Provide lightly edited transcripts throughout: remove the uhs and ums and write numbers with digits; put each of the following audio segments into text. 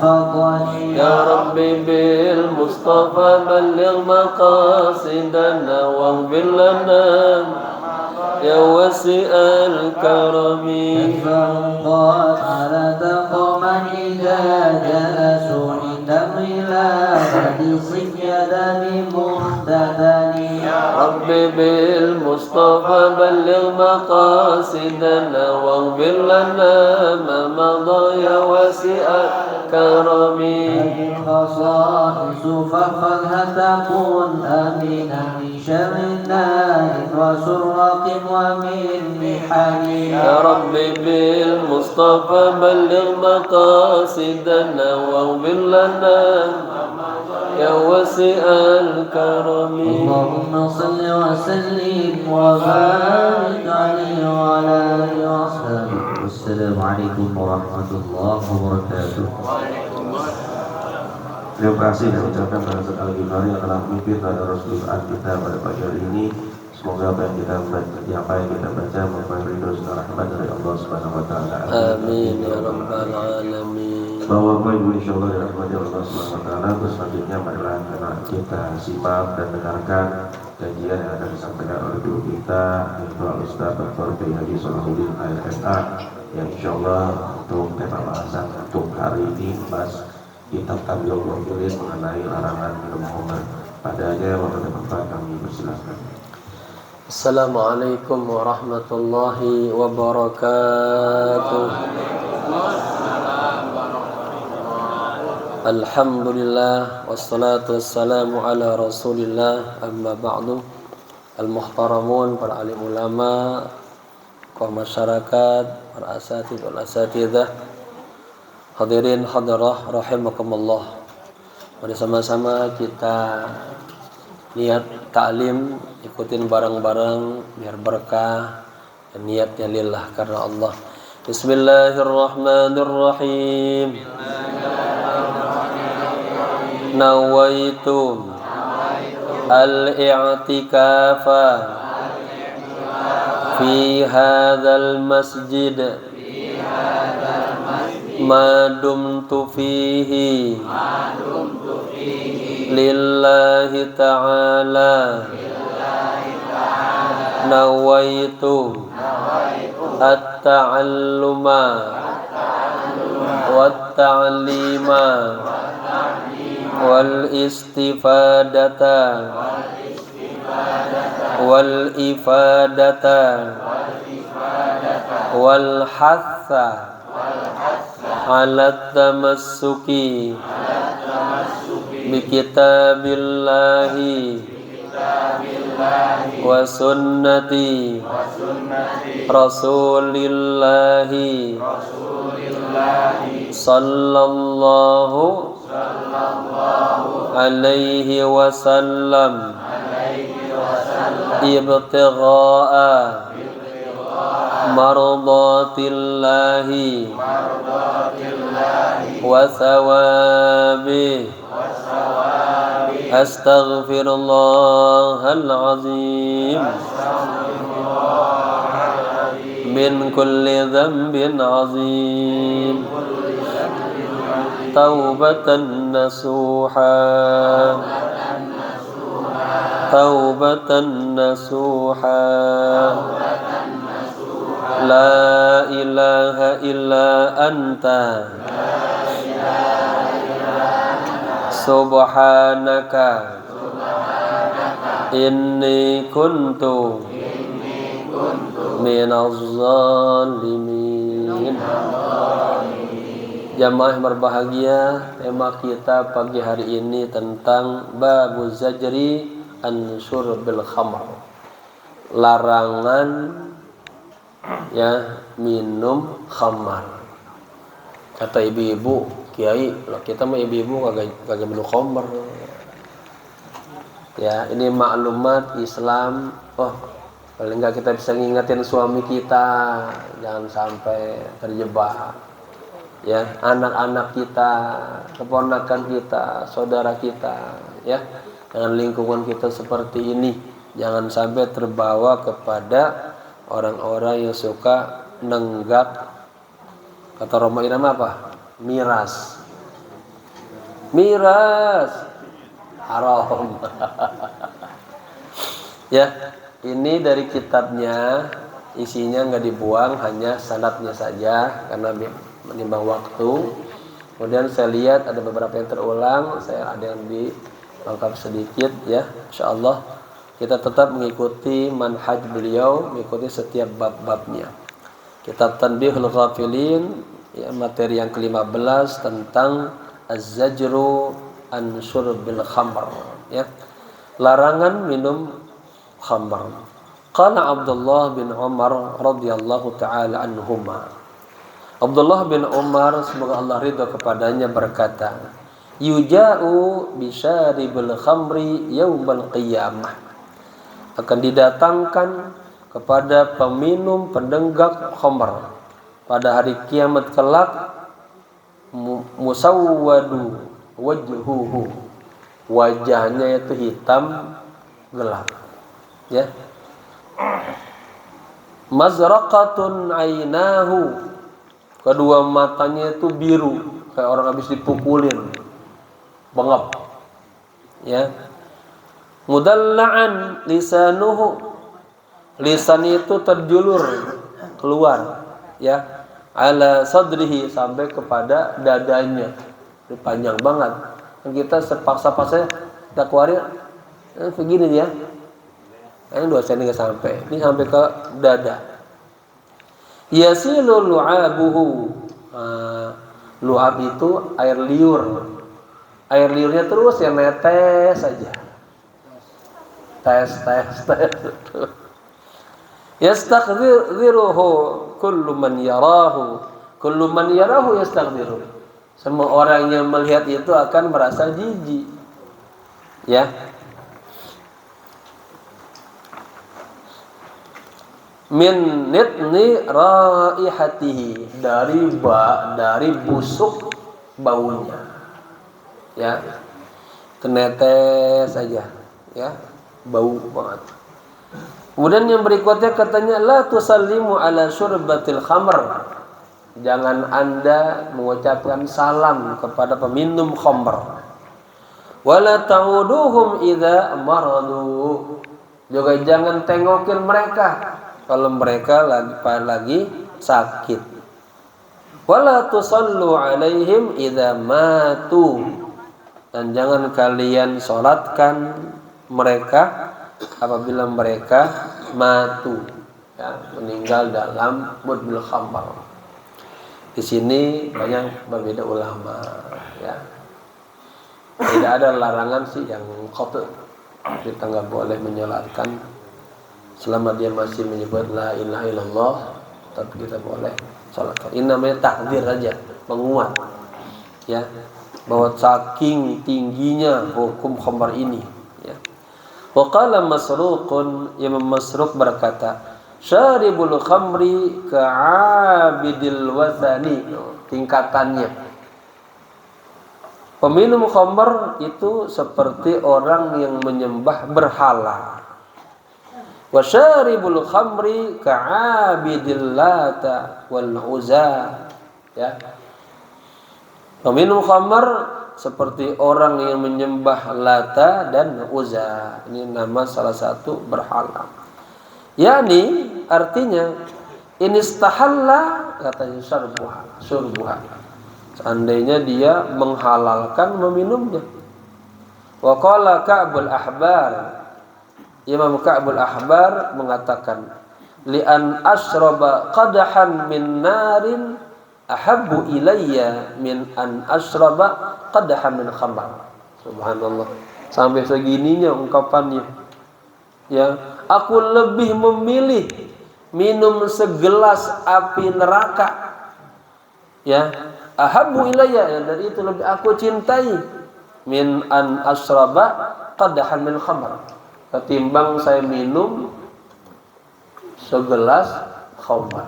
فضلي يا ربي بالمصطفى بلغ مقاصدنا واغفر لنا يا واسع الكرم. فانقاد على قوما إذا جلسوا عند الولادة صفيدا بمختتني يا ربي بالمصطفى بلغ مقاصدنا واغفر لنا ما مضى يا واسع الكرم. هذه الخصائص فخذها تكون آمنا من شر النار وسرق ومن محن. يا ربي بالمصطفى بلغ مقاصدنا واغفر لنا يا واسع الكرم. اللهم صل وسلم وبارك عليه وعلى آله وصحبه. السلام عليكم ورحمة الله وبركاته. Terima kasih dan ucapkan pada Al-Ghifari yang telah memimpin pada Rasulullah kita pada pagi hari ini. Semoga apa yang kita baca merupakan ridho dan rahmat dari Allah Subhanahu wa taala. Amin ya rabbal alamin. Bapak Ibu insyaallah dirahmati Allah Subhanahu wa taala. Selanjutnya marilah kita simak dan dengarkan kajian yang akan disampaikan oleh guru kita yaitu Ustaz Dr. Kiai Haji Salahuddin AFSA yang insyaallah untuk tema bahasan untuk hari ini bahas kitab Tamyiz Ghafilin mengenai larangan minum khamr. Padanya waktu tempat kami persilakan. Assalamualaikum warahmatullahi wabarakatuh. Alhamdulillah wassalatu wassalamu ala Rasulillah, amma ba'du. Al-muhtaramun, para alim ulama, kaum masyarakat, para asatidz wal asatidzah, hadirin hadirah rahimakumullah. Mari sama-sama kita niat ta'lim, ikutin bareng-bareng biar berkah, dan niatnya lillah karena Allah. Bismillahirrahmanirrahim. Nawaitu al-i'tikafa fi hadzal masjid ma dumtu fihi lillahi ta'ala. Nawaitu at-ta'alluma wat-ta'lima wal istifadata wal ifadata wal hatha ala tamassuki bi kitabillahi wa sunnati rasulillahi sallallahu alaihi wasallam ibtigha'a mardatillahi wa thawabi. Astaghfirullahal azim min kulli dhanbin azim. Taubatan nasuha, taubatan nasuha. La ilaha illa anta subhanaka inni kuntu minaz zalimin. Jamaah berbahagia, tema kita pagi hari ini tentang babu zajri an syurbil khamr, larangan ya minum khamar. Kata ibu-ibu, kiai, kita mah ibu-ibu kagak minum khamar. Ya, ini maklumat Islam. Oh, paling enggak kita bisa ngingetin suami kita jangan sampai terjebak. Ya, anak-anak kita, keponakan kita, saudara kita, ya, dengan lingkungan kita seperti ini, jangan sampai terbawa kepada orang-orang yang suka nenggak, kata Roma Irama apa? Miras, miras haram. Ya, ini dari kitabnya, isinya nggak dibuang, hanya sanadnya saja karena menimbang waktu. Kemudian saya lihat ada beberapa yang terulang, saya ada yang dilengkap sedikit ya. Insyaallah kita tetap mengikuti manhaj beliau, mengikuti setiap bab-babnya. Kitab Tanbihul Ghafilin, ya, materi yang ke-15 tentang az-zajru an syurbil khamr, ya. Larangan minum khamr. Qala Abdullah bin Umar radhiyallahu taala anhuma. Abdullah bin Umar, semoga Allah ridha kepadanya, berkata, yuja'u bisyaribil khamri yaumal qiyamah. Akan didatangkan kepada peminum pendenggak khamr pada hari kiamat kelak, musawwadu wajhuhu, wajahnya itu hitam gelap, ya. Mazraqatun ainahu, kedua matanya itu biru kayak orang habis dipukulin, bengap, ya. Mudalla'an lisanuhu, lisan itu terjulur keluar, ya, ala sadrihi, sampai kepada dadanya. Ini panjang banget. Kita sepaksa-paksa kita keluarin begini ya. Ini 2 cm nggak sampai. Ini sampai ke dada. Yasilu lu'abuhu. Lu'ab itu air liur. Air liurnya terus ya netes saja. Tes. Yastaghfiruhu kullu man yarahu. Kullu man yarahu yastaghfiru. Semua orang yang melihat itu akan merasa jijik. Ya. Min nitni raihatihi, dari busuk baunya, ya, tenetes saja, ya, bau banget. Kemudian yang berikutnya katanya, la tusallimu ala syurbatil khamr, jangan Anda mengucapkan salam kepada peminum khamr. Wala ta'uduhum idza maradu, juga jangan tengokin mereka kalau mereka lagi sakit. Wala tusallu alaihim idza matu, dan jangan kalian salatkan mereka apabila mereka matu, ya, meninggal dalam mudbil khamr. Di sini banyak berbeda ulama, ya. Tidak ada larangan sih yang qat'i, kita nggak boleh menyolatkan selama dia masih menyebut la ilaha illallah, tapi kita boleh salatkan. Ini namanya takdir aja, menguat, ya, bahwa saking tingginya hukum khamr ini, ya. Wa qala Masruqun, Imam Masruq berkata, syaribul khamri ka'abidil wathani, tingkatannya. Peminum khamr itu seperti orang yang menyembah berhala. Wa syaribul khamri ka'abidil lata wal uzza, ya. Peminum khamr seperti orang yang menyembah Lata dan Uzza. Ini nama salah satu berhala. Yani artinya inistahalla, katanya syurbuha. Seandainya dia menghalalkan meminumnya. Wa qala Ka'bul Ahbar, Imam Ka'bul Ahbar mengatakan, li'an ashraba qadahan min narin ahabbu ilayya min an ashraba qadahan min khamr. Subhanallah, sampai segininya ungkapannya, ya. Aku lebih memilih minum segelas api neraka, ya, ahabbu ilayya, dan itu lebih aku cintai, min an ashraba qadahan min khamr, ketimbang saya minum segelas khamr,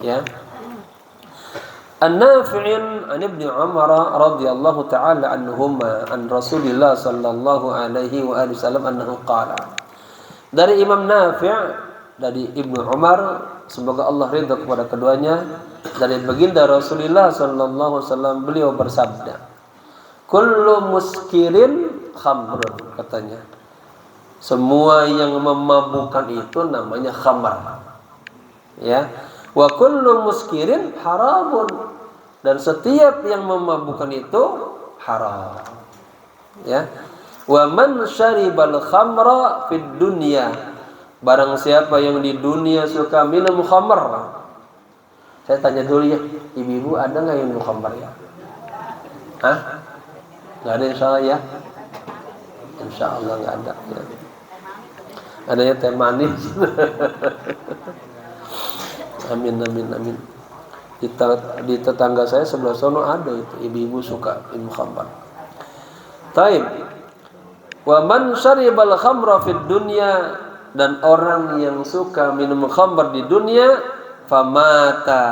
ya. An-Nafi'in an Ibnu Umar radhiyallahu ta'ala anhuma an Rasulillah sallallahu alaihi wa alihi wasallam annahu qala. Dari Imam Nafi', dari Ibnu Umar, semoga Allah ridha kepada keduanya, dari baginda Rasulullah sallallahu alaihi wasallam, beliau bersabda, kullu muskirin khamrun, katanya. Semua yang memabukkan itu namanya khamar. Ya. Wa kullu muskirin haramun, dan setiap yang memabukkan itu haram. Ya. Wa man syaribal khamra fid dunya, barang siapa yang di dunia suka minum khamar. Saya tanya dulu ya, ibu-ibu ada nggak yang minum khamar ya? Hah? Nggak ada, insya Allah ya? Insya Allah nggak ada ya. Adanya teh manis. Amin amin amin. Di tetangga saya sebelah sono ada itu ibu-ibu suka minum khamar. Taib. Wa man syaribal khamra fid dunya, dan orang yang suka minum khamar di dunia, famata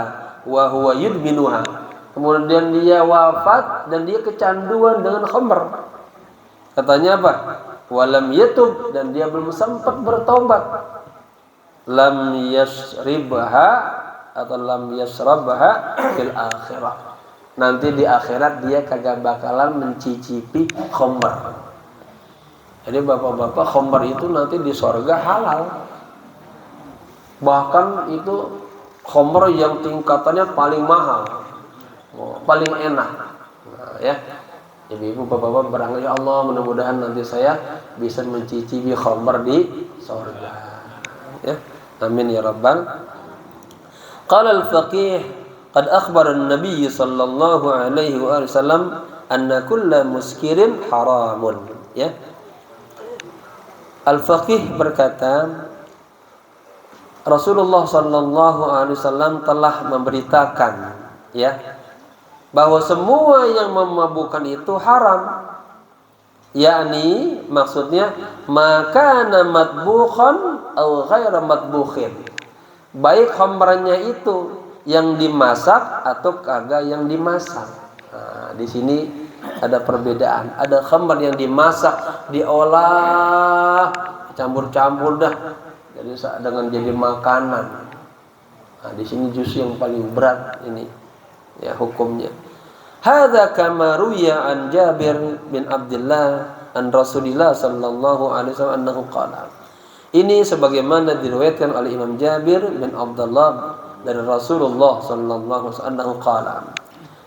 wa huwa yudminuha, kemudian dia wafat dan dia kecanduan dengan khamar. Katanya apa? Walam yatub, dan dia belum sempat bertobat. Lam yasribha atau lam yasrabha fil akhirah, nanti di akhirat dia kagak bakalan mencicipi khamar. Jadi bapak-bapak, khamar itu nanti di surga halal. Bahkan itu khamar yang tingkatannya paling mahal, paling enak. Nah, ya. Ibu-ibu, bapak-bapak, barangkali ya Allah, mudah-mudahan nanti saya bisa mencicipi khamar di surga. Ya. Amin ya rabbal. Qala al-faqih qad akhbara an-nabiy sallallahu alaihi wasallam anna kulla muskirin haramun. Ya. Al-faqih berkata, Rasulullah sallallahu alaihi wasallam telah memberitakan, ya, bahwa semua yang memabukkan itu haram. Yakni maksudnya makana matbukhan atau ghaira matbukhin, baik khamranya itu yang dimasak atau kagak yang dimasak. Nah, di sini ada perbedaan. Ada khamr yang dimasak, diolah, campur-campur dah, jadi dengan jadi makanan. Nah, di sini justru yang paling berat ini, ya, hukumnya. Hadza kama ruya an Jabir bin Abdullah an Rasulillah sallallahu alaihi wasallam annahu qala. Ini sebagaimana diriwayatkan oleh Imam Jabir bin Abdullah dari Rasulullah sallallahu alaihi wasallam annahu qala.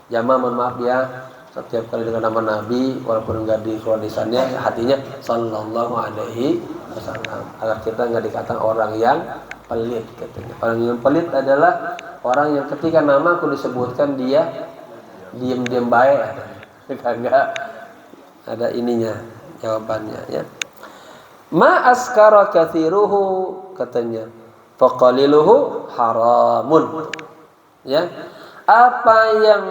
Jamaah, mohon maaf ya, setiap kali dengan nama Nabi walaupun enggak dikeluar lisannya, hatinya sallallahu alaihi wasallam, agar kita enggak dikatakan orang yang pelit katanya. Orang yang pelit adalah orang yang ketika namaku disebutkan dia diam-diam baik, kagak ada ininya, jawabannya, ya. Ma askara kathiruhu, katanya, faqaliluhu haramun. Ya, apa yang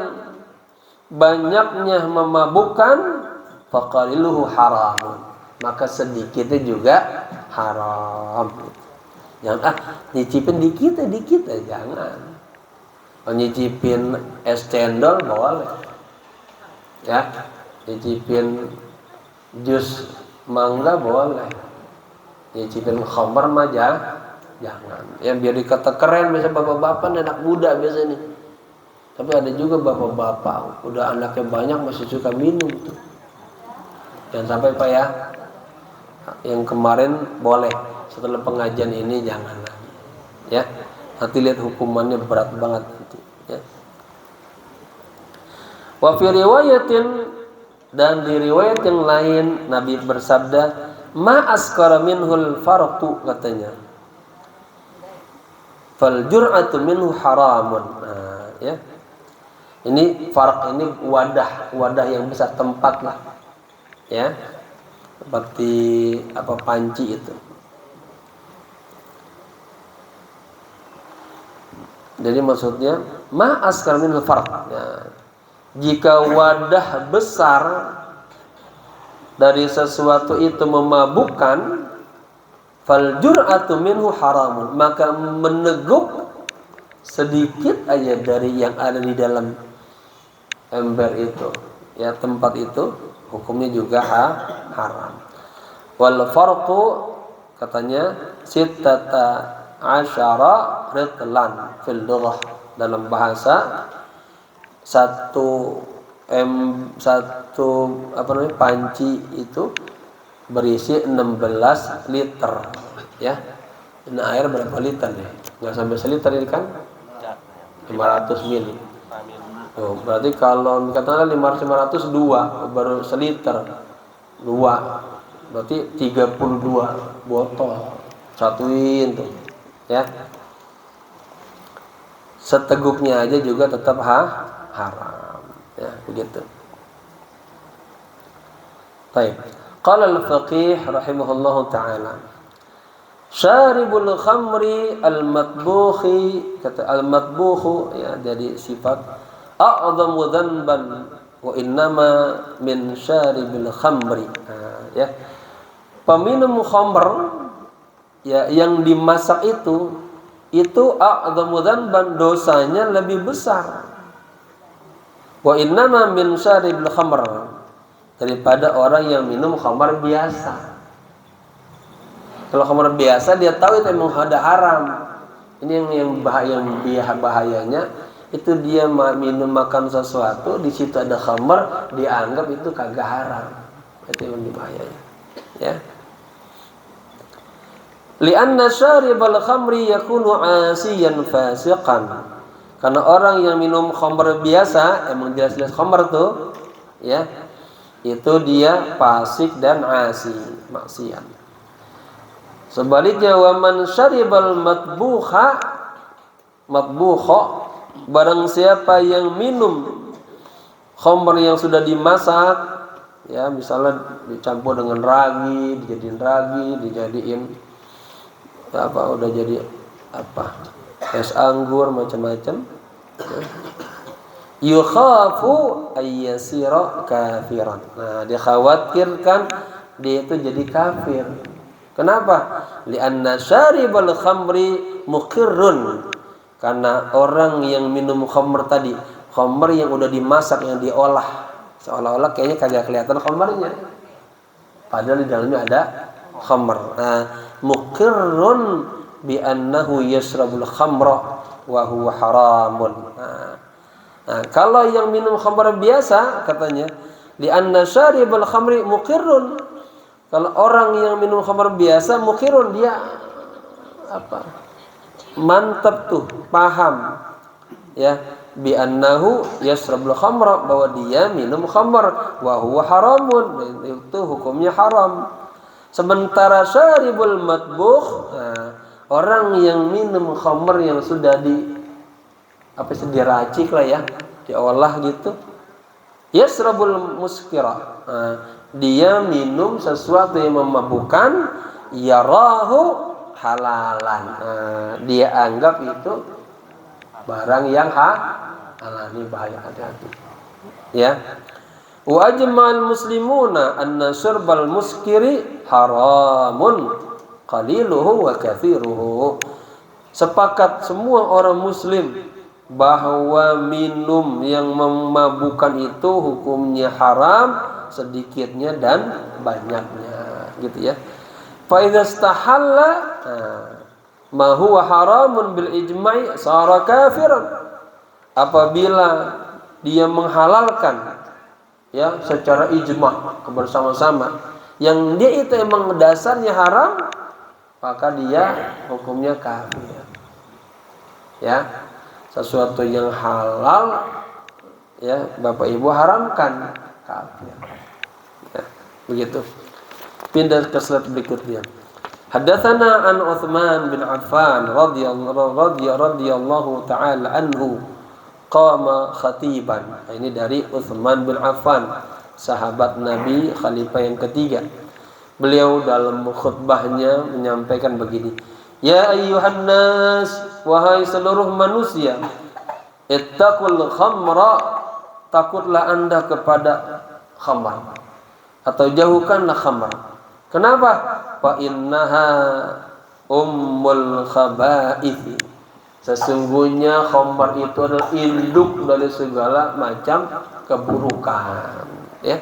banyaknya memabukkan, faqaliluhu haramun, maka sedikitnya juga haram. Jangan nyicipin dikit jangan. Nyicipin es cendol boleh, ya, nyicipin jus mangga boleh, nyicipin khamar mah jangan. Ya, biar dikata keren biasa bapak-bapak dan anak muda biasa nih. Tapi ada juga bapak-bapak udah anaknya banyak masih suka minum tuh. Jangan sampai Pak ya. Yang kemarin boleh, setelah pengajian ini jangan lagi. Ya. Nanti lihat hukumannya berat banget nanti, ya. Wa fi riwayatin, dan di riwayat yang lain Nabi bersabda, ma askara minhul farqu, katanya, fal jur'atu minhu haramun. Nah, ya. Ini farq, ini wadah yang besar, tempat lah, ya, seperti apa, panci itu. Jadi maksudnya ma askar minul farq, ya, jika wadah besar dari sesuatu itu memabukkan, fal jur'atu minhu haramun, maka meneguk sedikit aja dari yang ada di dalam ember itu, ya, tempat itu, hukumnya juga haram. Wal farqu, katanya, sittata asyara ritlan fil lughah, dalam bahasa 1 satu panci itu berisi 16 liter ya. Ini air berapa liter nih? Nggak sampai seliter ini kan? 500 mili. Oh, berarti kalau katakanlah 500 2 baru seliter 2 berarti 32 botol satuin tuh ya. Seteguknya aja juga tetap haram ya begitu. Baik. Qala al-faqih rahimahullahu taala syaribul khamri al-matbukhi, kata al-matbukhu ya, jadi sifat a'dhamu dhanban wa innama min syaribil khamri. Ya. Peminum khamr ya yang dimasak itu a'dhamu dhanban, dosanya lebih besar. Wa innama min syaribil khamr, daripada orang yang minum khamr biasa. Kalau khamr biasa dia tahu itu emang ada haram. Ini yang bahayanya itu dia minum makan sesuatu di situ ada khamr dianggap itu kagak haram. Itu yang lebih bahayanya. Ya. Li'anna syaribal khamri yakunu 'asiyan fasiqan. Karena orang yang minum khamr biasa emang jelas-jelas khamr tuh ya. Itu dia fasik dan 'asi, maksiat. Sebaliknya wa man syaribal matbukha, barang siapa yang minum khamr yang sudah dimasak ya, misalnya dicampur dengan ragi, dijadiin udah jadi es anggur macam-macam ya. Yukhafu ayyasira kafiran. Nah, dikhawatirkan dia itu jadi kafir. Kenapa? Li'anna syaribal khamri muqirrun. Karena orang yang minum khamr tadi, khamr yang udah dimasak, yang diolah, seolah-olah kayaknya kagak kelihatan khamrnya. Padahal di dalamnya ada khamr. Nah, muqirrun bi annahu yashrabul khamra wa huwa haramun. Nah, kalau yang minum khamr biasa katanya, li'anna syaribal khamri muqirrun. Kalau orang yang minum khamr biasa muqirrun, dia mantap tuh, paham ya, bi annahu yashrabul khamra, bahwa dia minum khamr wa huwa haramun, itu hukumnya haram. Sementara syaribul matbukh, orang yang minum khamr yang sudah diracik lah ya, diolah gitu, yashrabul muskira, dia minum sesuatu yang memabukkan, yarahu halalan, dia anggap itu barang yang halal. Ini bahaya, hati-hati ya. Wa ajma'al muslimuna anna syurbal muskiri haramun qaliluhu wa kathiruhu. Sepakat semua orang muslim bahwa minum yang memabukkan itu hukumnya haram, sedikitnya dan banyaknya, gitu ya. Fa idza istahalla ma huwa haramun bil ijma'i sara kafiran. Apabila dia menghalalkan ya secara ijma' bersama-sama yang dia itu emang dasarnya haram, maka dia hukumnya kafir. Ya. Sesuatu yang halal ya Bapak Ibu haramkan, kafir. Ya, begitu. Pindah ke slide berikutnya. Haddatsana an Utsman bin Affan radhiyallahu taala anhu qama khatiban. Ini dari Utsman bin Affan, sahabat Nabi, khalifah yang ketiga. Beliau dalam khutbahnya menyampaikan begini: Ya ayyuhan nas, wahai seluruh manusia, ittaqul khamra, takutlah Anda kepada khamr, atau jauhkanlah khamr. Kenapa? Fa innaha ummul khaba'ith. Sesungguhnya khamr itu adalah induk dari segala macam keburukan. Ya.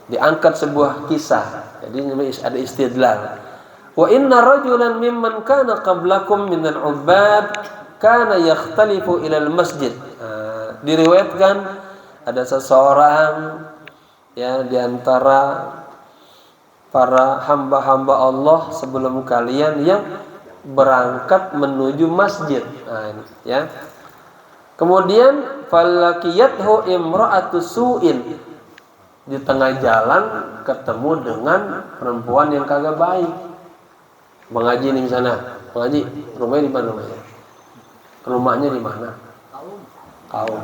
Diangkat sebuah kisah. Jadi ada istidlal. Wa inna rajulan mimman kana qablakum minal ubbad kana yakhtalifu ilal masjid. Diriwayatkan ada seseorang ya di antara para hamba-hamba Allah sebelum kalian yang berangkat menuju masjid. Nah, ini, ya. Kemudian falakiyathu imra'atu su'in, di tengah jalan ketemu dengan perempuan yang kagak baik. Bang Haji nih di sana. Bang Haji, rumahnya di mana rumahnya? Rumahnya di mana? Kaum.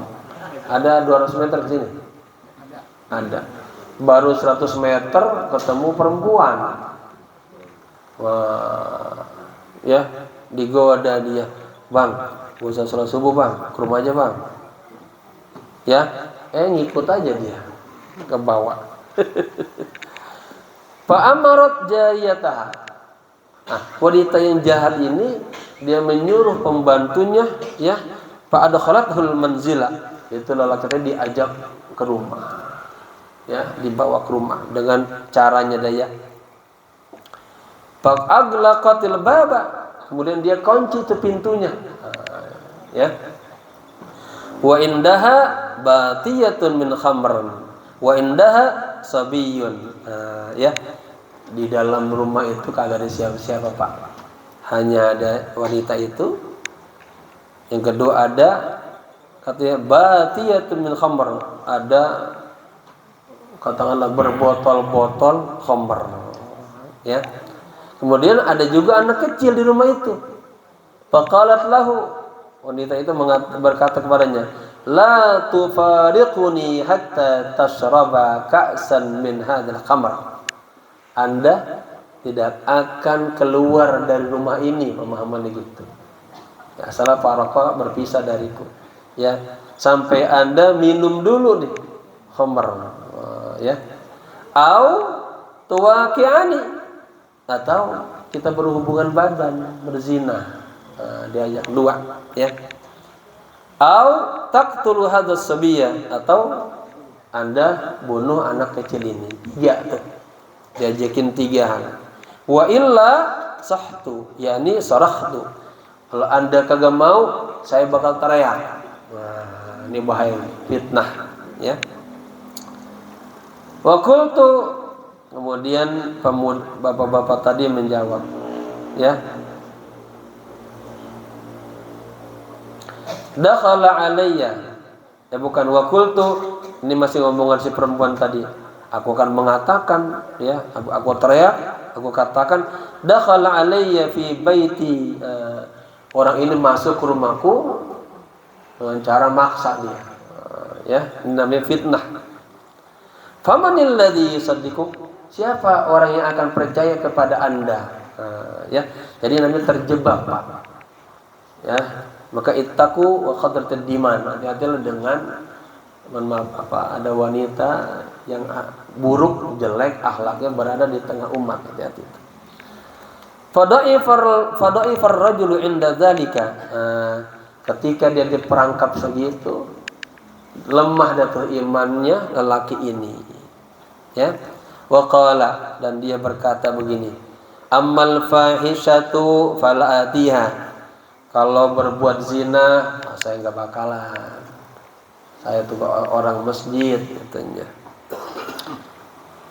Ada 200 meter ke sini? Ada. Baru 100 meter ketemu perempuan. Wah, ya, digoda dia. Bang, gak usah sholat subuh bang, ke rumah aja bang. Ya, ngikut aja dia ke bawah. Fa'amarat jariyataha. Nah, wanita yang jahat ini dia menyuruh pembantunya, ya, fa'adkhalathul manzila. Itu lelaki tadi diajak ke rumah. Ya, dibawa ke rumah dengan caranya daya. Fa'aglaqatil baba. Kemudian dia kunci itu pintunya. Ya. Wa indaha batiyatun min khamrin wa indaha sabiyun. Ya. Di dalam rumah itu kagak ada siapa-siapa, Pak. Hanya ada wanita itu. Yang kedua ada katanya batiyatun min khamr, ada katakanlah berbotol-botol khamr. Ya. Kemudian ada juga anak kecil di rumah itu. Faqalat lahu, wanita itu berkata kepadanya, la tufariquni hatta tashraba ka'san min hadzal khamr. Anda tidak akan keluar dari rumah ini, pemahamannya gitu. Ya, salah faraqa berpisah dariku. Ya, sampai Anda minum dulu nih khamr. Ya. Au tuwaqi'ani, atau kita berhubungan badan, berzina. Diajak dua, ya. Au taqtulu hadzal sabiyya, atau Anda bunuh anak kecil ini. Tiga tuh. Diajakin 3 hal. Wa illa sahtu, yakni sarakhtu. Kalau Anda kagak mau, saya bakal teriak. Nah, ini bahaya, fitnah, ya. Wa qultu, kemudian bapak-bapak tadi menjawab, ya. Dakhala alayya. Bukan wa qultu, ini masih ngomongan si perempuan tadi. Aku akan mengatakan, ya, aku teriak, aku katakan, dakhala alayya fi baiti. Orang ini masuk ke rumahku dengan cara maksa dia. Ya, ini namanya fitnah. Famanil ladzi yusaddiqu? Siapa orang yang akan percaya kepada Anda? Ya, jadi namanya terjebak, Pak. Ya, maka ittaqu wa khadratid diman. Hati-hatilah dengan ada wanita yang buruk, jelek akhlaknya berada di tengah umat. Hati-hati. Fadha'ifar rajulu inda dzalika. Ketika dia diperangkap segitu, lemah datu imannya lelaki ini. Ya, waqala, dan dia berkata begini, ammal fahishatu falatiha. Kalau berbuat zina, saya nggak bakalan. Saya tuh orang masjid, katanya.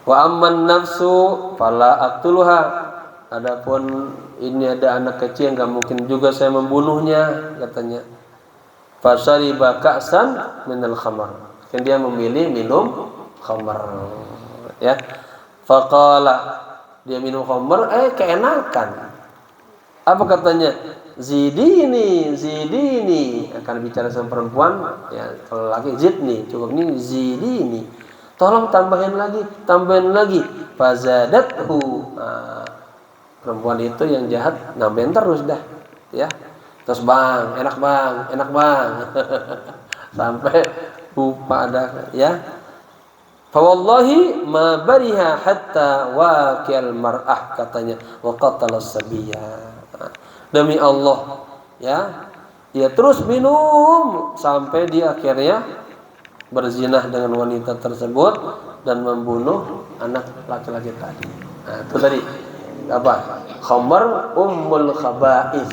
Wa amman nafsu fala aqtuluha. Adapun ini ada anak kecil, nggak mungkin juga saya membunuhnya, katanya. Fasariba ka'san minal khamar. Kan dia memilih minum khamar. Ya, faqala, dia minum khamr, keenakan. Apa katanya? Zidini, akan bicara sama perempuan, ya, kalau laki zidni, cukup ini zidini. Tolong tambahin lagi. Fazadathu. Perempuan itu yang jahat nambahin terus dah, ya. Terus bang, enak bang. Sampai lupa ada, ya. Fa wallahi ma bariha hatta waqil mar'ah, katanya, wa qatala sabiyya. Demi Allah, ya, dia terus minum sampai dia akhirnya berzinah dengan wanita tersebut dan membunuh anak laki-laki tadi. Nah, itu tadi apa? Khamr ummul khaba'is.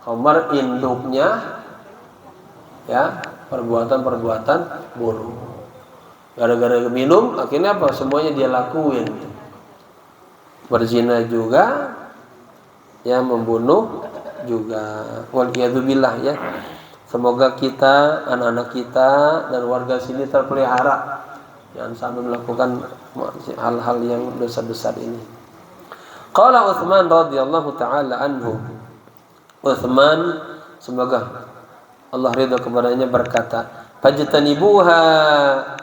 Khamr induknya, ya, perbuatan buruk. Gara-gara minum, akhirnya apa? Semuanya dia lakuin. Berzina juga, ya membunuh juga. Waliyadzubillah ya. Semoga kita, anak-anak kita dan warga sini terpelihara jangan sampai melakukan hal-hal yang dosa besar ini. Qala Utsman radhiyallahu taala anhu. Utsman semoga Allah ridha kepadanya berkata, "Fajtanibuha,"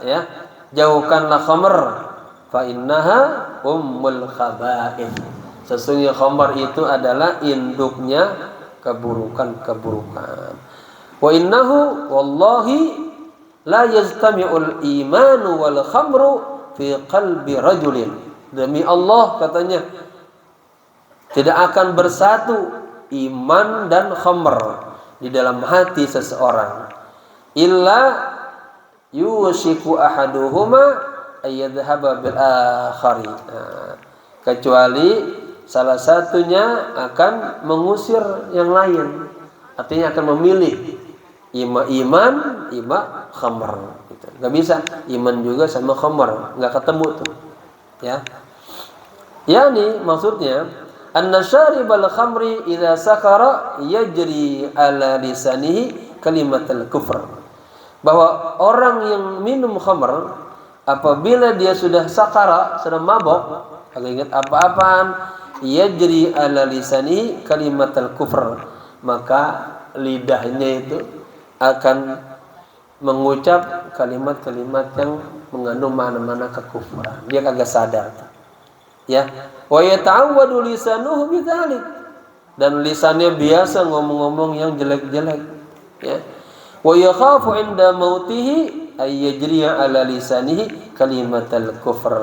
ya, jauhkanlah khamr, fa innaha ummul khaba'ith. Sesungguhnya khamr itu adalah induknya keburukan-keburukan. Wa innahu wallahi la yajtami'ul imanu wal khamru fi qalbi rajulin. Demi Allah katanya, tidak akan bersatu iman dan khamr di dalam hati seseorang illa yushiku ahaduhuma ayyadhhaba bil akhari. Kecuali salah satunya akan mengusir yang lain. Artinya akan memilih iman, khamr gitu. Gak bisa iman juga sama khamr, nggak ketemu tuh ya. Yani maksudnya anna syaribal khamri idza sakara yajri ala lisanihi kalimatul kufr. Bahwa orang yang minum khamr apabila dia sudah sakara, sudah mabok, kagak ingat apa-apaan, yajri ala lisanihi kalimatul kufr, maka lidahnya itu akan mengucap kalimat-kalimat yang mengandung mana-mana kekufuran. Dia kagak sadar. Ya, wa yata'awwadu lisanuhu bidzalik. Dan lisannya biasa ngomong-ngomong yang jelek-jelek, ya. Wa yakhafu 'inda mautihi ay yajriya 'ala lisanihi kalimatal kufr.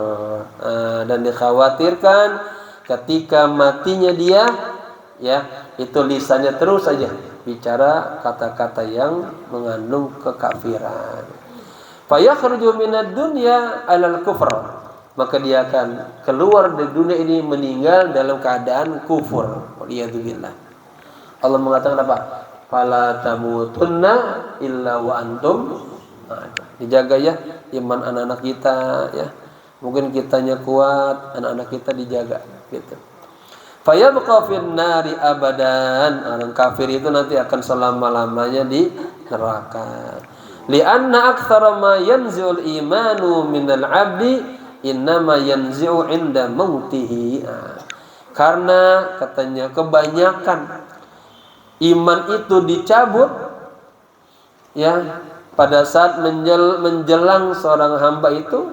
Dan dikhawatirkan ketika matinya dia, ya, itu lisannya terus saja bicara kata-kata yang mengandung kekafiran. Fa yakhruju minad dunya 'alal kufr. Maka dia akan keluar dari dunia ini meninggal dalam keadaan kufur. Waliyadzubillah. Allah mengatakan apa? Fala tamutunna illa wa antum. Dijaga ya iman anak-anak kita ya. Mungkin kitanya kuat, anak-anak kita dijaga gitu. Fayabqa fin nari abadan. Orang kafir itu nanti akan selama-lamanya di neraka. Li'anna aktsara ma yanzul imanu minal 'abdi innama yanzi'u 'inda mautihi. Karena katanya kebanyakan iman itu dicabut ya pada saat menjelang seorang hamba itu,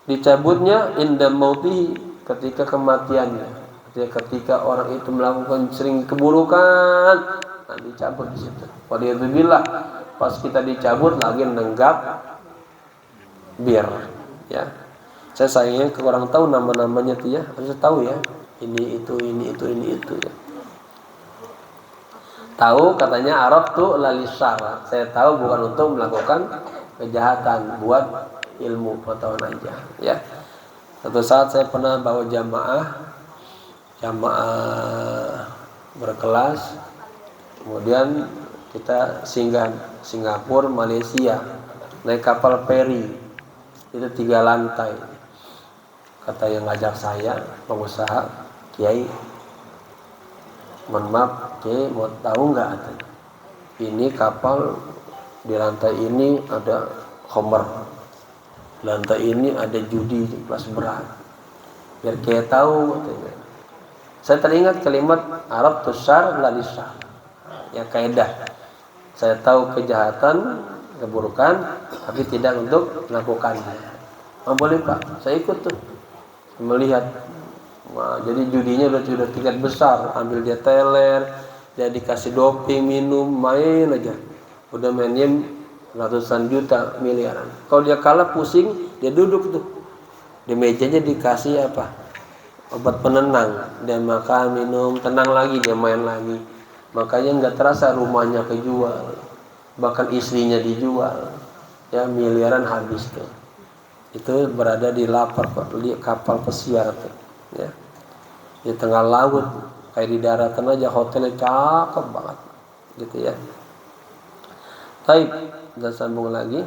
dicabutnya inda mautihi, ketika kematiannya. Ketika orang itu melakukan sering keburukan, nah dicabut di situ. Waliyadzubillah, pas kita dicabut lagi nenggak bir, ya. Saya sayangnya kurang tahu nama-namanya tuh ya, harus tahu ya. Ini itu ya. Tahu katanya Arab tuh lalisara. Saya tahu bukan untuk melakukan kejahatan, buat ilmu pengetahuan aja, ya. Satu saat saya pernah bawa jamaah berkelas, kemudian kita singgah Singapura, Malaysia, naik kapal feri itu 3 lantai. Kata yang ngajak saya, pengusaha, Kiai, mohon maaf Kiai, mau tahu nggak katanya, ini kapal di lantai ini ada khamr, lantai ini ada judi kelas berat, biar Kiai tahu katanya. Saya teringat kalimat Arab tusyar la lisar, ya kaidah. Saya tahu kejahatan, keburukan, tapi tidak untuk melakukannya. Boleh Pak, saya ikut tuh melihat. Wah, jadi judinya sudah tingkat besar, ambil dia teler, dia dikasih doping, minum, main aja. Udah mainnya ratusan juta, miliaran. Kalau dia kalah pusing, dia duduk tuh di mejanya dikasih apa? Obat penenang, dia makan, minum, tenang lagi, dia main lagi. Makanya nggak terasa rumahnya kejual, bahkan istrinya dijual, ya miliaran habis tuh. Itu berada di kapal pesiar tuh, ya, di tengah laut, kayak di daratan aja, hotelnya cakep banget, gitu ya. Baik, kita sambung lagi.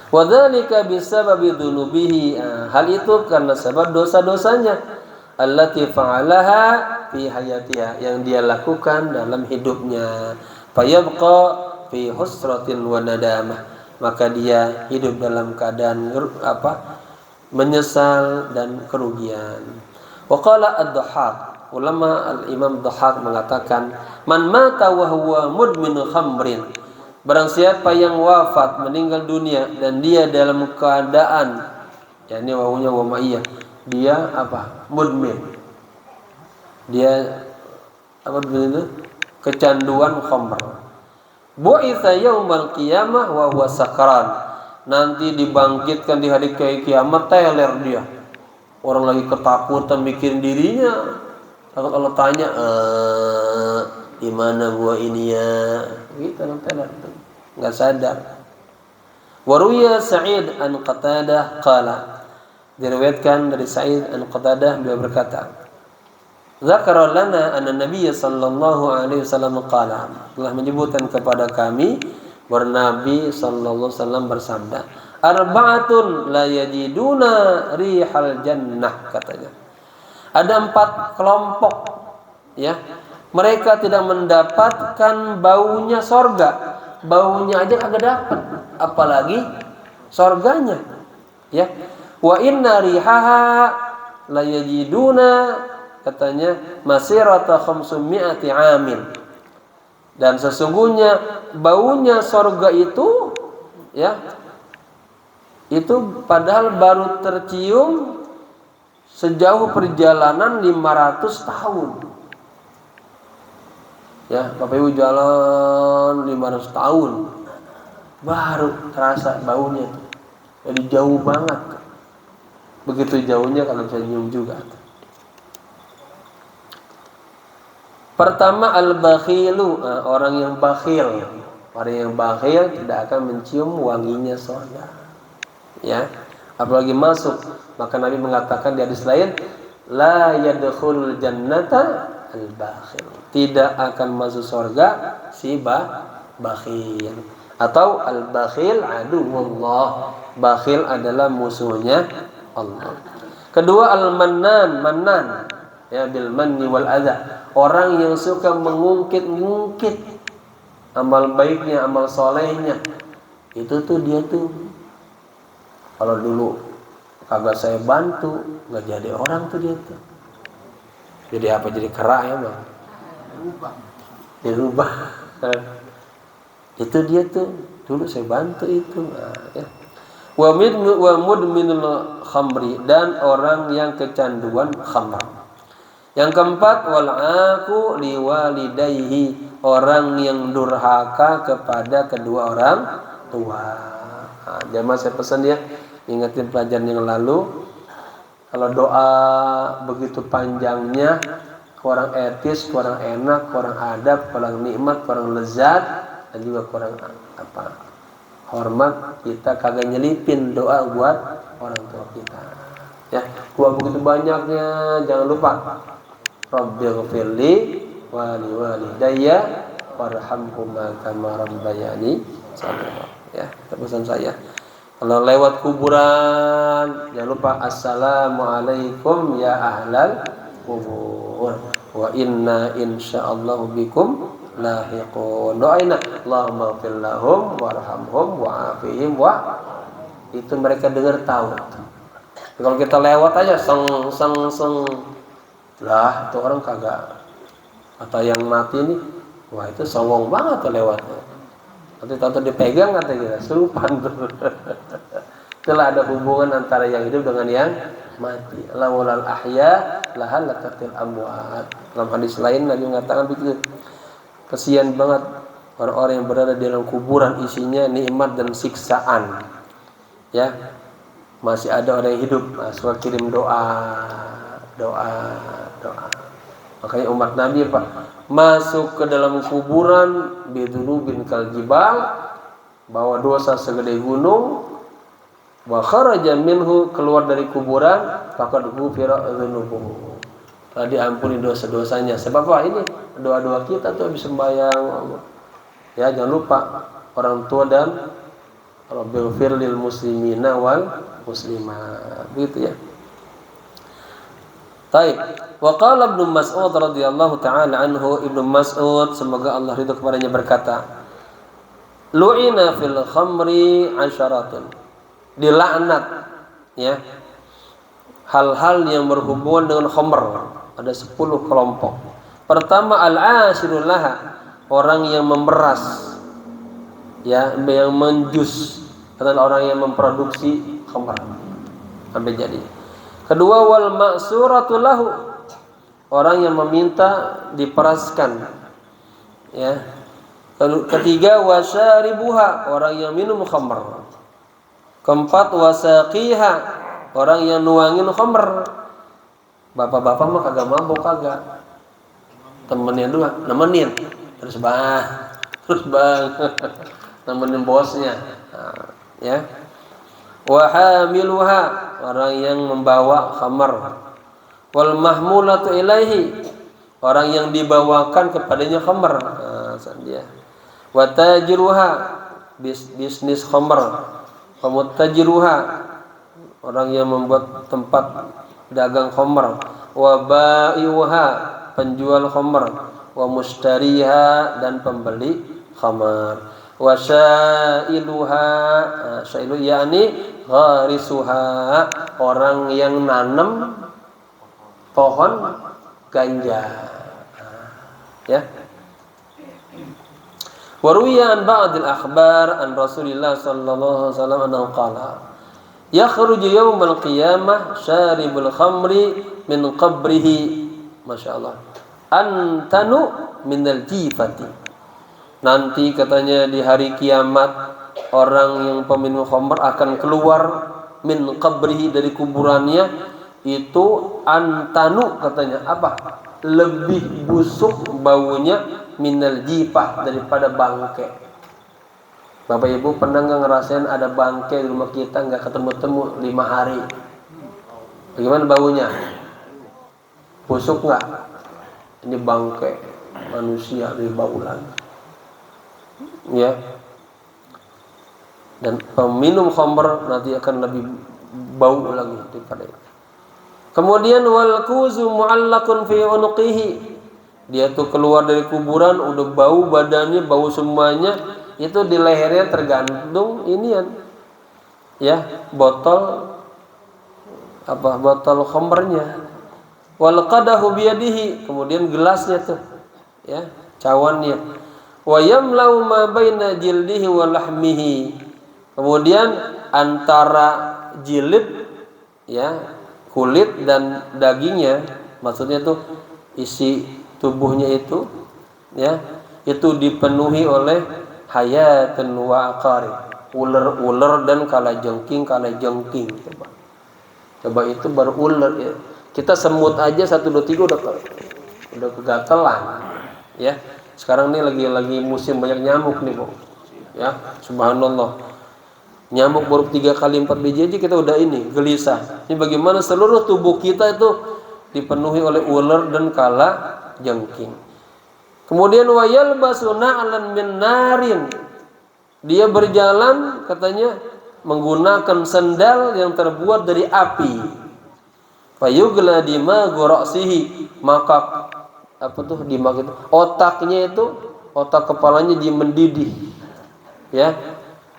Wa dzalika bisababi dzunubihi. Hal itu karena sebab dosa-dosanya allati fa'alaha fi hayatiha, yang dia lakukan dalam hidupnya. Fayabqa fi husratin wa nadamah, maka dia hidup dalam keadaan menyesal dan kerugian. Wa qala ad-Dhahhak, ulama al-Imam Dhahhak mengatakan, man mata wa huwa mudminu khamrin, barang siapa yang wafat meninggal dunia dan dia dalam keadaan, yakni wawunya wa ma'iyah, dia mudmin, dia itu kecanduan khamr. Bu'itsa yaumal qiyamah wa huwa sakran, nanti dibangkitkan di hari kiamat teler dia. Orang lagi ketakutan mikirin dirinya, takut Allah tanya, di mana gua ini ya? Gitu teler, enggak sadar. Waruya Sa'id an Qatadah qala, diriwayatkan dari Sa'id an Qatadah, beliau berkata, Zakara lana anna Nabiy sallallahu alaihi wasallam qala, telah menyebutkan kepada kami bahwa Nabi sallallahu alaihi wasallam bersabda, arba'atun la yajiduna rihal jannah, katanya. Ada 4 kelompok, ya. Mereka tidak mendapatkan baunya sorga. Baunya aja kagak dapat, apalagi sorganya, ya. Wa inna rihaha la yajiduna, katanya, masirata 500 amin. Dan sesungguhnya baunya sorga itu, ya, itu padahal baru tercium sejauh perjalanan 500 tahun. Ya, Bapak Ibu jalan 500 tahun baru terasa baunya. Jadi jauh banget. Begitu jauhnya kalau bisa nyium juga. Pertama al-bakhilu, orang yang bakhil. Orang yang bakhil tidak akan mencium wanginya surga. Ya, apalagi masuk. Maka Nabi mengatakan di hadis lain, la yadkhulul jannata al-bakhil, tidak akan masuk surga si bakhil. Atau al-bakhil aduwwullah, bakhil adalah musuhnya Allah. Kedua al-mannan, mannan, ya, bil manni wal adza, orang yang suka mengungkit-ungkit amal baiknya, amal solehnya. Itu tuh dia tuh, kalau dulu kagak saya bantu, nggak jadi orang tuh dia tuh. Jadi apa? Jadi kera ya bang? Dirubah. Itu dia tuh, dulu saya bantu itu. Nah, ya. Wa mudminul khamri, dan orang yang kecanduan khamr. Yang keempat, wal aqu liwalidayhi, orang yang durhaka kepada kedua orang tua. Nah, jamaah saya pesan ya, ingatin pelajaran yang lalu, kalau doa begitu panjangnya, kurang etis, kurang enak, kurang adab, kurang nikmat, kurang lezat, dan juga kurang hormat, kita kagak nyelipin doa buat orang tua kita. Ya, doa begitu banyaknya, jangan lupa Rabbighfirli wa liwalidayya warhamhuma kama rabbayani shaghira. Ya, pesan saya. Kalau lewat kuburan, jangan lupa assalamualaikum ya ahlal kubur wa inna insyaallah bikum lahiqun. Doaina Allahumma ighfir lahum warhamhum wa'afihim wa, itu mereka dengar tahu. Kalau kita lewat aja seng lah, itu orang kagak, atau yang mati nih, wah itu songong banget tuh lewatnya. Nanti tahu dipegang kata kita, serupan tuh. Itulah ada hubungan antara yang hidup dengan yang mati. Lawalal ahya lahalakatil amwat. Dalam hadis lain Nabi mengatakan begitu. Kesian banget orang-orang yang berada di dalam kuburan, isinya nikmat dan siksaan. Ya, masih ada orang yang hidup, suka kirim doa. Makanya umat Nabi masuk ke dalam kuburan bidunubin kal jibal, bawa dosa segede gunung, wa kharaja minhu, keluar dari kuburan, faqad ghufira dzunubuhu, tadi ampuni dosa-dosanya. Sebab apa? Ini doa-doa kita tuh habis sembahyang. Ya, jangan lupa orang tua dan Rabbighfir lil muslimina wal muslimat. Begitu ya. Taib. Wa qala Ibnu Mas'ud radhiyallahu taala anhu, Ibnu Mas'ud semoga Allah ridho kepadanya berkata, lu'ina fil khamri asyaratun. Dilaknat ya. Hal-hal yang berhubungan dengan khamr, ada 10 kelompok. Pertama al-asirul laha, orang yang memeras ya, yang menjus, adalah orang yang memproduksi khamr sampai jadi. Kedua wal ma'suratu lahu, orang yang meminta diperaskan ya. Ketiga wasyaribuha, orang yang minum khamr. Keempat wasaqiha, orang yang nuangin khamr. Bapak-bapak mah kagak mabok, kagak, temennya doang, nemenin terus bang nemenin bosnya. Nah, ya. Wahamiluha, orang yang membawa khamar. Wal mahmulatu ilaihi, orang yang dibawakan kepadanya khamar. Nah, dia. Wa tajiruha, bisnis khamar. Wa muttajiruha, orang yang membuat tempat dagang khamar. Wa bai'uha, penjual khamar. Wa mushtariha, dan pembeli khamar. Wa syailuha, syailu yakni gharisuha, orang yang nanam pohon ganja ya. Wa ruwiya an ba'dil akhbar an Rasulillah sallallahu alaihi wasallam annahu qala yakhruju yaumal qiyamah syaribul khamri min qabrihi, masyaallah, antanu minal jifati. Nanti katanya di hari kiamat orang yang peminum khamr akan keluar min qabrihi, dari kuburannya itu antanu, katanya apa? Lebih busuk baunya minal jifah, daripada bangke. Bapak Ibu pernah nggak ngerasain ada bangke di rumah kita nggak ketemu-temu 5 hari? Bagaimana baunya? Busuk nggak? Ini bangke manusia dari baulan. Ya. Dan peminum khamr nanti akan lebih bau lagi daripada itu. Kemudian wal kuzu mu'allaqun fi unuqihi, dia tuh keluar dari kuburan udah bau badannya, bau semuanya, itu di lehernya tergantung inian ya, botol khamrnya. Wal qadahu biyadihi, kemudian gelasnya tuh ya, cawannya. Wa yamlau ma baina jildihi wa lahmihi, kemudian antara jilid ya, kulit dan dagingnya, maksudnya tuh isi tubuhnya itu ya, itu dipenuhi oleh hayatun wa aqarib, ular-ular dan kalajengking. Coba itu baru ular ya. Kita semut aja 1 2 3 udah kegatelan ya. Sekarang ini lagi musim banyak nyamuk nih, Bu. Ya, subhanallah. Nyamuk baru 3 kali 4 biji aja kita udah ini gelisah. Ini bagaimana seluruh tubuh kita itu dipenuhi oleh ular dan kala jengking. Kemudian wayal basuna alan min narin, dia berjalan katanya menggunakan sendal yang terbuat dari api. Fayugla dima goroksihi, maka apa tuh dimak itu, otaknya itu, otak kepalanya dimendidih ya.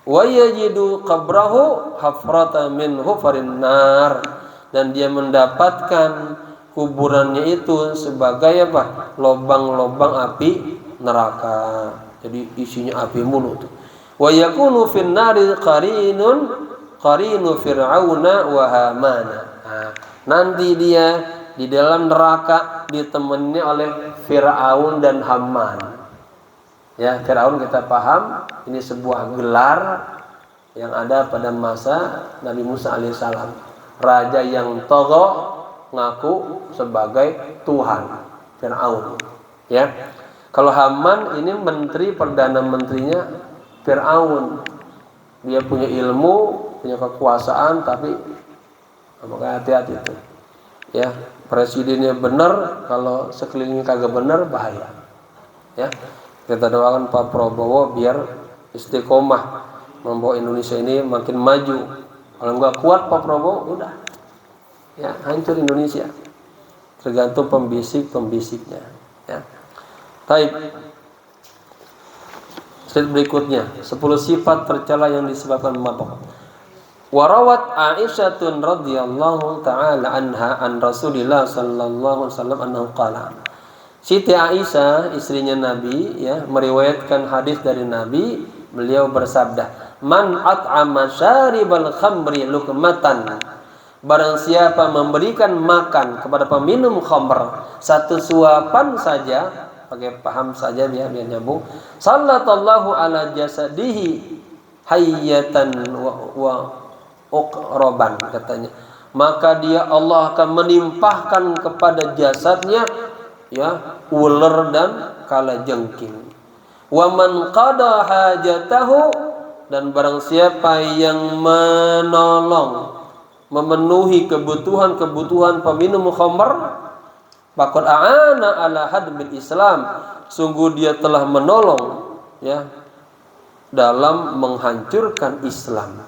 Wa yajidu qabrahu hafrata minhu farinnar, dan dia mendapatkan kuburannya itu sebagai apa? Lobang-lobang api neraka. Jadi isinya api mulu tuh. Wa yakunu fin nari qarinu fir'auna wa hamana. Nah, nanti dia di dalam neraka ditemani oleh Fir'aun dan Haman. Ya, Fir'aun kita paham ini sebuah gelar yang ada pada masa Nabi Musa alaihissalam. Raja yang tagha, ngaku sebagai Tuhan, Fir'aun. Ya. Kalau Haman ini menteri, perdana menterinya Fir'aun. Dia punya ilmu, punya kekuasaan, tapi makanya hati-hati itu. Ya, presidennya benar, kalau sekelilingnya kagak benar bahaya. Ya. Kita doakan Pak Prabowo biar istiqomah membawa Indonesia ini makin maju. Kalau nggak kuat Pak Prabowo, udah ya hancur Indonesia. Tergantung pembisik-pembisiknya. Ya. Baik. Slide berikutnya, 10 sifat tercela yang disebabkan mabuk. Warawat Aisyatun radhiyallahu taala anha an Rasulillah sallallahu alaihi wasallam annahu qala. Siti Aisyah istrinya Nabi ya meriwayatkan hadis dari Nabi, beliau bersabda, "Man at'ama syaribal khamri luqmatan." Barang siapa memberikan makan kepada peminum khamr satu suapan saja, pakai paham saja biar nyambung. Sallallahu ala jasadihi hayyatan wa uqraban katanya. Maka dia Allah akan menimpahkan kepada jasadnya ya ular dan kalajengking. Wa man qada hajatahu, dan barang siapa yang memenuhi kebutuhan peminum khamr, faqad a'ana ala hadmil Islam, sungguh dia telah menolong ya dalam menghancurkan Islam.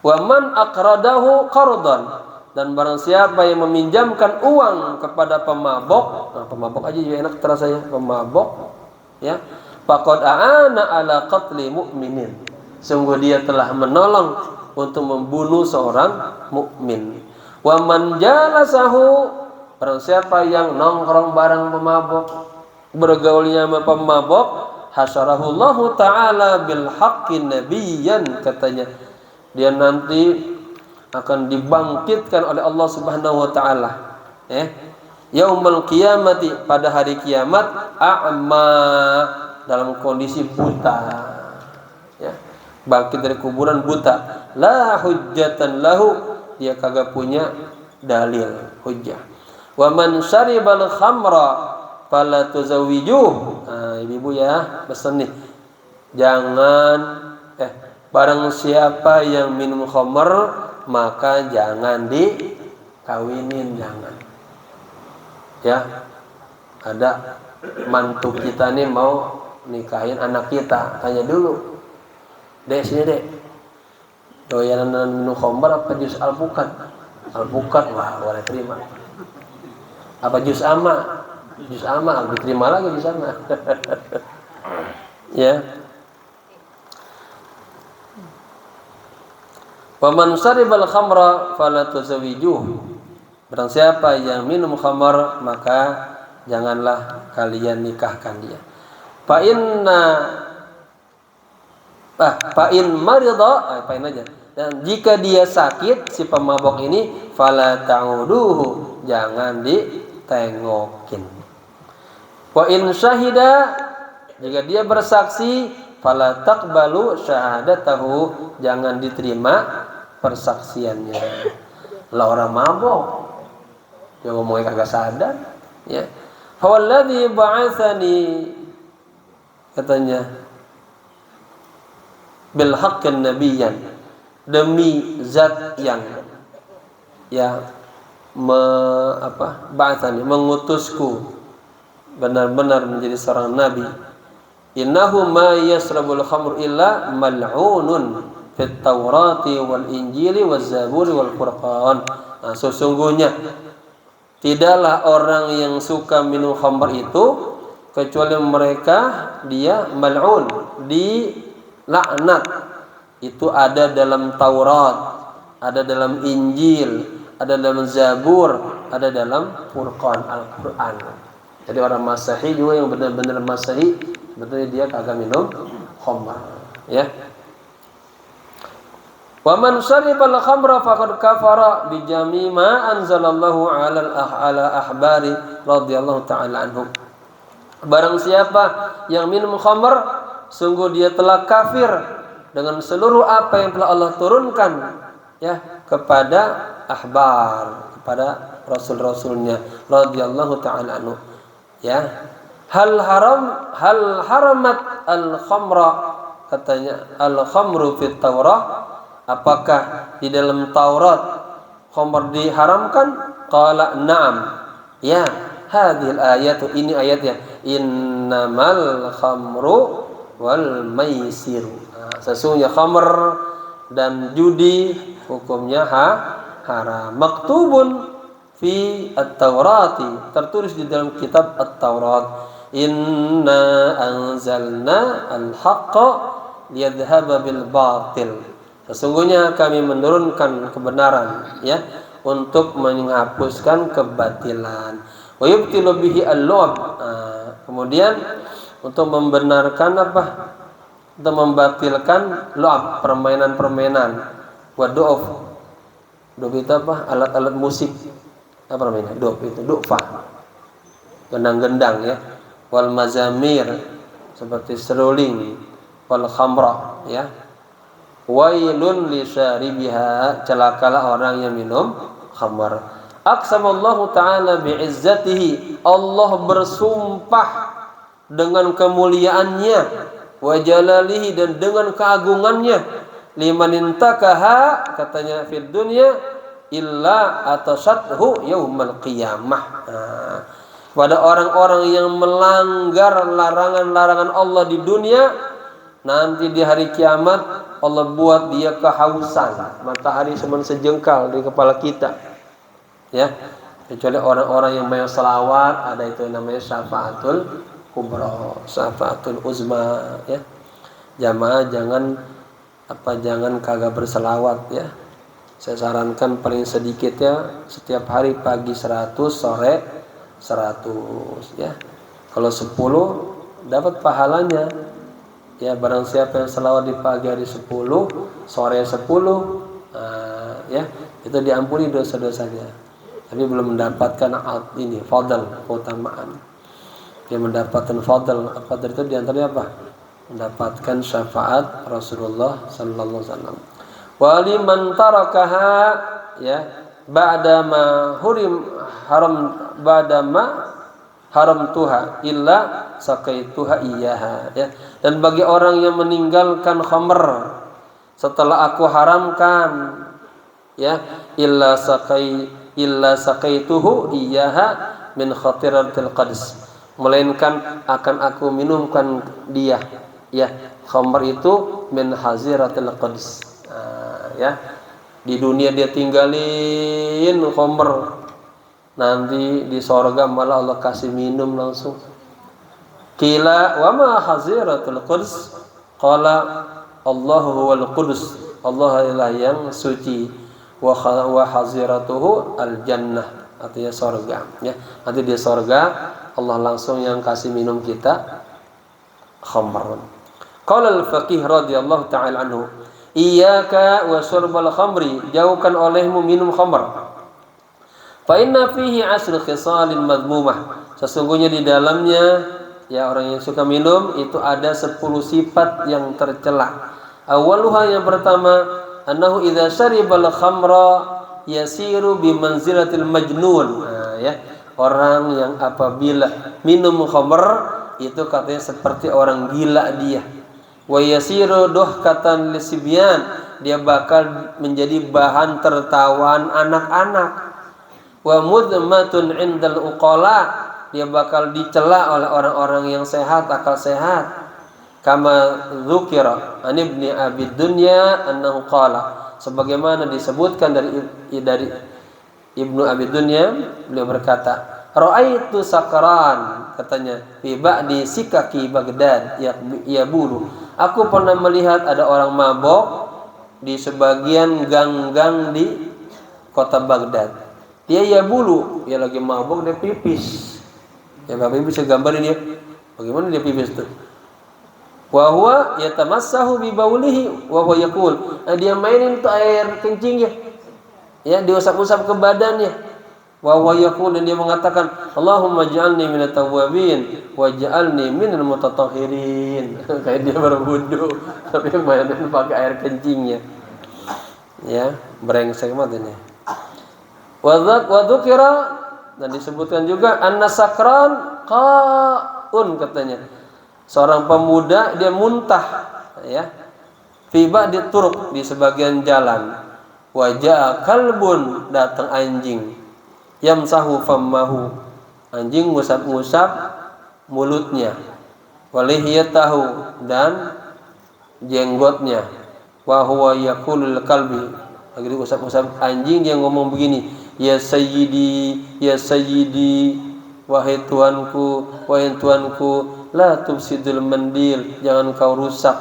Wa man aqradahu qardan, dan barang siapa yang meminjamkan uang kepada pemabok, nah pemabok aja juga enak terasa ya, pemabok ya, faqad a'ana ala qatli mu'minin, sungguh dia telah menolong untuk membunuh seorang mukmin. Wa man jalasahu, barang siapa yang nongkrong bareng pemabok, bergaulnya sama pemabok, hasyarahullahu ta'ala bil haqqi nabiyyan, katanya dia nanti akan dibangkitkan oleh Allah Subhanahu wa taala yaumul qiyamati, pada hari kiamat, a'ma, dalam kondisi buta ya, bangkit dari kuburan buta, la hujjatan lahu, dia kagak punya dalil hujjah. Wa man syaribal khamra fala tuzawwijuh. Nah, ibu-ibu ya, pesan nih. Jangan barang siapa yang minum khamr maka jangan dikawinin, jangan. Ya. Ada mantu kita nih mau nikahin anak kita, tanya dulu. Dek, sini dek, doyanan minum khamr apa jus alpukat? Alpukat, wah boleh terima. Apa jus ama? Jus ama, diterima lagi di sana. Ya. Faman syaribal khamra fala tuzawijuh. Barang siapa yang minum khamr maka janganlah kalian nikahkan dia. Fa in marida, apain aja. Dan jika dia sakit si pemabok ini, fala ta'uduhu, jangan ditengokin. Wa in syahida, jika dia bersaksi, fala taqbalu syahadatahu, jangan diterima persaksiannya. Lah orang mabok, dia ngomongnya kagak sadar, ya. Fawalladzi ba'atsani, katanya, bil haqqin nabiyyan, demi zat yang ba'atsani, mengutusku benar-benar menjadi seorang nabi. Innahu ma yasrabul khamr illa mal'unun fit Taurati wal Injili waz Zaburi wal Furqan. Nah, sesungguhnya tidaklah orang yang suka minum khamr itu kecuali mereka dia mal'un, dilaknat. Itu ada dalam Taurat, ada dalam Injil, ada dalam Zabur, ada dalam Furqan, Al-Qur'an. Jadi orang Masehi juga yang benar-benar Masehi, betulnya dia kagak minum khamr, ya. Wa man syaribal khamra faqad kafara bi jami' ma anzalallahu 'ala ahbari radhiyallahu ta'ala anhum. Barang siapa yang minum khamr, sungguh dia telah kafir dengan seluruh apa yang telah Allah turunkan ya kepada ahbar, kepada rasul-rasulnya radhiyallahu ta'ala anhu. Ya, hal haramat al khamra, katanya al khamru fit Taurah, apakah di dalam Taurat khamr diharamkan? Qala na'am. Ya, hadhil ayatu, ini ayatnya, innamal khamru wal maisir. Nah, sesungguhnya khamr dan judi hukumnya haram. Maktubun fi at-Taurati, tertulis di dalam kitab At-Taurat. Inna anzalna al-haqqa liyadhhaba bil batil. Sesungguhnya kami menurunkan kebenaran, ya, untuk menghapuskan kebatilan. Wa yubtilu bihi al-lu'ab. Kemudian untuk membenarkan apa? Untuk membatilkan lu'ab, permainan-permainan. Wa du'uf. Du'uf itu apa? Alat-alat musik. Apa namanya? Du'uf itu du'fa. Gendang-gendang, ya. Wal mazamir, seperti seruling. Wal khamra, ya. Wailun lisyaribiha, celakalah orang yang minum khamar. Aqsamallahu ta'ala bi'izzatihi, Allah bersumpah dengan kemuliaannya, wa jalalihi, dan dengan keagungannya. Liman intakaha, katanya fid dunya, illa atasathu yaumal qiyamah. Pada orang-orang yang melanggar larangan-larangan Allah di dunia, nanti di hari kiamat Allah buat dia kehausan, matahari cuma sejengkal di kepala kita, ya. Kecuali orang-orang yang banyak selawat, ada itu namanya syafaatul kubra, syafaatul uzma, ya. Jamaah jangan kagak berselawat, ya. Saya sarankan paling sedikitnya setiap hari pagi 100, sore 100, ya. Kalau 10 dapat pahalanya. Ya, barang siapa yang selawat di pagi hari 10, sore 10, ya, itu diampuni dosa-dosanya. Tapi belum mendapatkan ini fadl, keutamaan. Dia mendapatkan fadl, apa dari itu diantaranya apa? Mendapatkan syafaat Rasulullah sallallahu alaihi wasallam. Wa liman tarakaha, ya, ba'da ma haram tuha illa sakaituha iyaha, ya. Dan bagi orang yang meninggalkan khamr setelah aku haramkan, ya, illa sakaituhu iyaha min khatiratil qadis, melainkan akan aku minumkan dia, ya, khamr itu min haziratil qadis. Ya, di dunia dia tinggalin khamr, nanti di sorga malah Allah kasih minum langsung. Qila wa ma haziratul quds, qala Allahu huwal qudus, Allah adalah yang suci, wa haziratuhu al jannah, artinya sorga, ya. Nanti di sorga Allah langsung yang kasih minum kita khamr. Qala al-faqih radhiyallahu ta'ala anhu, iyyaka wa syurbal khamri, jauhkan olehmu minum khamr. Fa inna fihi asr khisalin madmumah, sesungguhnya di dalamnya, ya, orang yang suka minum itu ada 10 sifat yang tercela. Awaluha, yang pertama, annahu idza syaribal khamra yasiru bi manzilatil majnun. Ya, orang yang apabila minum khamr itu katanya seperti orang gila dia. Wa yasiru duhkatan lisibyan, dia bakal menjadi bahan tertawaan anak-anak. Wa mudmatun indal uqala, dia bakal dicela oleh orang-orang yang sehat, akal sehat. Kama dzukira an ibni abi dunya annahu qala, sebagaimana disebutkan dari Ibnu Abi Dunya, beliau berkata, ra'aitu sakran, katanya, fi ba'di sikaki Baghdad ya buru, aku pernah melihat ada orang mabok di sebagian gang-gang di kota Baghdad. Dia ya bulu, dia lagi mabok, dia pipis. Ya, Bapak Ibu bisa gambarin ya, bagaimana dia pipis itu. Wa huwa yatamassahu bi baulihi wa huwa yaqul, dia mainin tuh air kencingnya, ya, diusap-usap ke badannya. Wa huwa yaqul, dan dia mengatakan, Allahumma ij'alni minat tawwabin waj'alni minal mutatahhirin. Kayak dia berwudu tapi mainin pakai air kencingnya. Ya, brengsek banget ini. Wa dzukira, dan disebutkan juga an-nasakran qaun, katanya, seorang pemuda dia muntah, ya, fi ba'di turuq, di sebagian jalan. Wajah kalbun, datang anjing, yamsahu fammahu, anjing ngusap-ngusap mulutnya. walihiyatahu, dan jenggotnya, wa huwa yaqulul kalbi, lagi usap-usap anjing dia ngomong begini, ya sayyidi, wahai tuanku, la tufsidul mandil, jangan kau rusak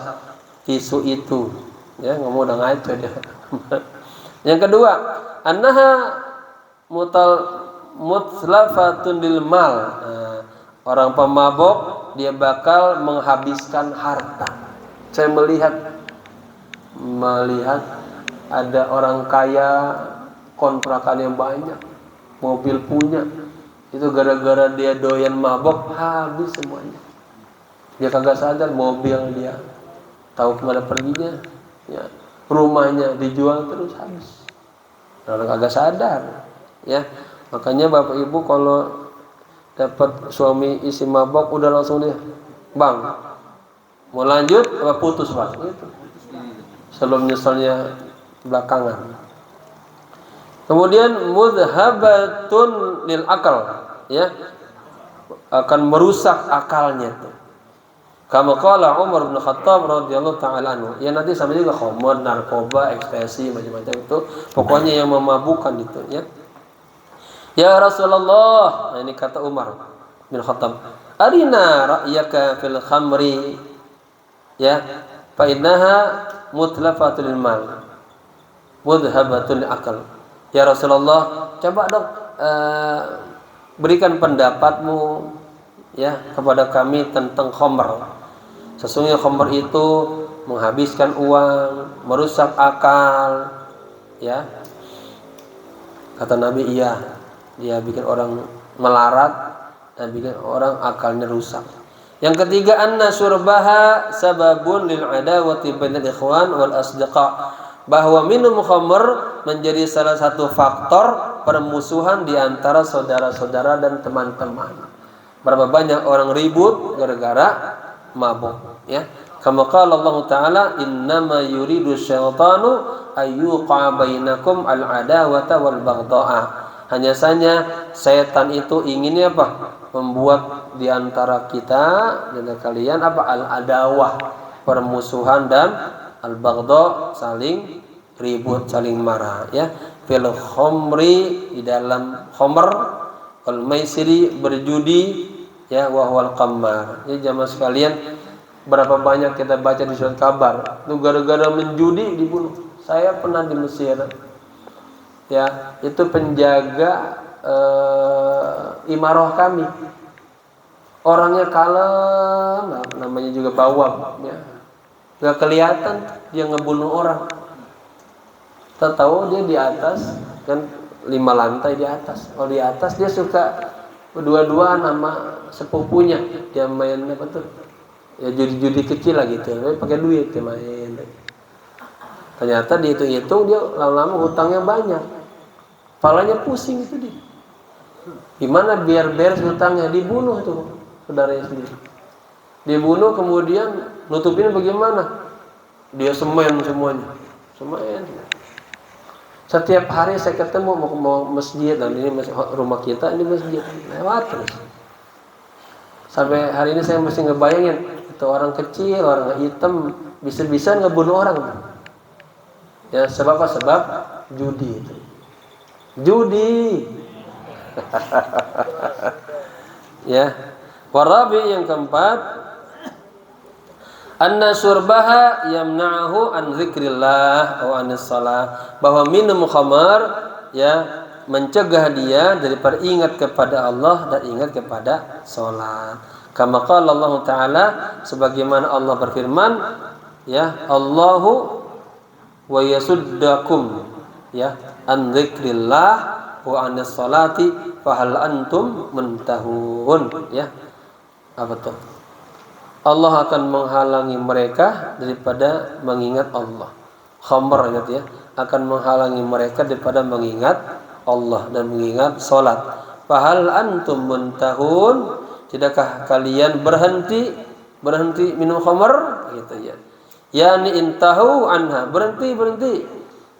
tisu itu. Ya, ngomong udah ngaco dia. Yang kedua, annaha mutlafatun lil mal. Orang pemabok dia bakal menghabiskan harta. Saya melihat ada orang kaya kontrakannya banyak, mobil punya. Itu gara-gara dia doyan mabok habis semuanya. Dia kagak sadar mobil dia tahu kemana perginya, ya. Rumahnya dijual terus habis. Orang kagak sadar, ya. Makanya bapak ibu kalau dapat suami istri mabok udah langsung dia, bang, mau lanjut apa putus bang? Gitu. Sebelum nyeselnya belakangan. Kemudian mudhabatun lil akal, ya, akan merusak akalnya tuh. Kama qala Umar bin Khattab radhiyallahu taala anhu. Ya nanti sama juga khamr, narkoba, ekstasi, macam-macam itu. Pokoknya yang memabukkan itu, ya. Ya Rasulullah, nah ini kata Umar bin Khattab, arina ra'yaka fil khamri, ya, fa innaha mutlafatul mal, mudhabatul akal. Ya Rasulullah, coba dong berikan pendapatmu, ya, kepada kami tentang khamr. Sesungguhnya khamr itu menghabiskan uang, merusak akal, ya. Kata Nabi, iya. Dia bikin orang melarat dan bikin orang akalnya rusak. Yang ketiga, anna syurbaha sababun lil adawati bainal ikhwan wal asdiqa, bahwa minum khamr menjadi salah satu faktor permusuhan di antara saudara-saudara dan teman-teman. Berapa banyak orang ribut gara-gara mabuk, ya. Kama qala Allah Ta'ala, innama yuridu syaitanu ayyuqa bainakum al-adawata wal baghdha'a. Hanya saja setan itu inginnya apa? Membuat di antara kita dan kalian apa? Al-adawah, permusuhan, dan al-baghdha, saling ribut, saling marah, ya. Fil khamri, di dalam khamr, wal maisiri, berjudi, ya, wa huwal qammar. Ya jamaah sekalian, berapa banyak kita baca di surat kabar, itu gara-gara menjudi dibunuh. Saya pernah di Mesir, ya, itu penjaga imarah kami, orangnya kalem, namanya juga bawang, ya, nggak kelihatan dia ngebunuh orang. Kita tahu dia di atas, kan 5 lantai di atas. Kalau di atas dia suka berdua-duaan sama sepupunya, dia main apa tuh, ya judi-judi kecil lah gitu, tapi pakai duit dia main. Ternyata dihitung-hitung dia lama-lama hutangnya banyak, kepalanya pusing itu dia. Gimana biar beres hutangnya? Dibunuh tuh saudaranya sendiri. Dibunuh, kemudian nutupinnya bagaimana? Dia semen semuanya, semen. Setiap hari saya ketemu mau masjid, dan ini rumah kita, ini masjid, lewat terus. Sampai hari ini saya mesti ngebayangin itu orang kecil, orang hitam bisa-bisa ngebunuh orang. Ya, sebab apa? Sebab judi itu. Judi. Ya. Warabi, yang keempat, anna syurbaha yamna'ahu an dzikrillah wa anis shalah, bahwa minum khamar, ya, mencegah dia daripada ingat kepada Allah dan ingat kepada salat. Kama qala Allah Ta'ala, sebagaimana Allah berfirman, ya, Allahu wa yasuddakum, ya, an dzikrillah wa anis salati fa hal antum muntahun, ya. Apa tuh? Allah akan menghalangi mereka daripada mengingat Allah. Khamr, gitu, ya, akan menghalangi mereka daripada mengingat Allah dan mengingat salat. Fa hal antum muntahun, tidakkah kalian berhenti minum khamr, gitu, ya. Yani intahu anha, berhenti.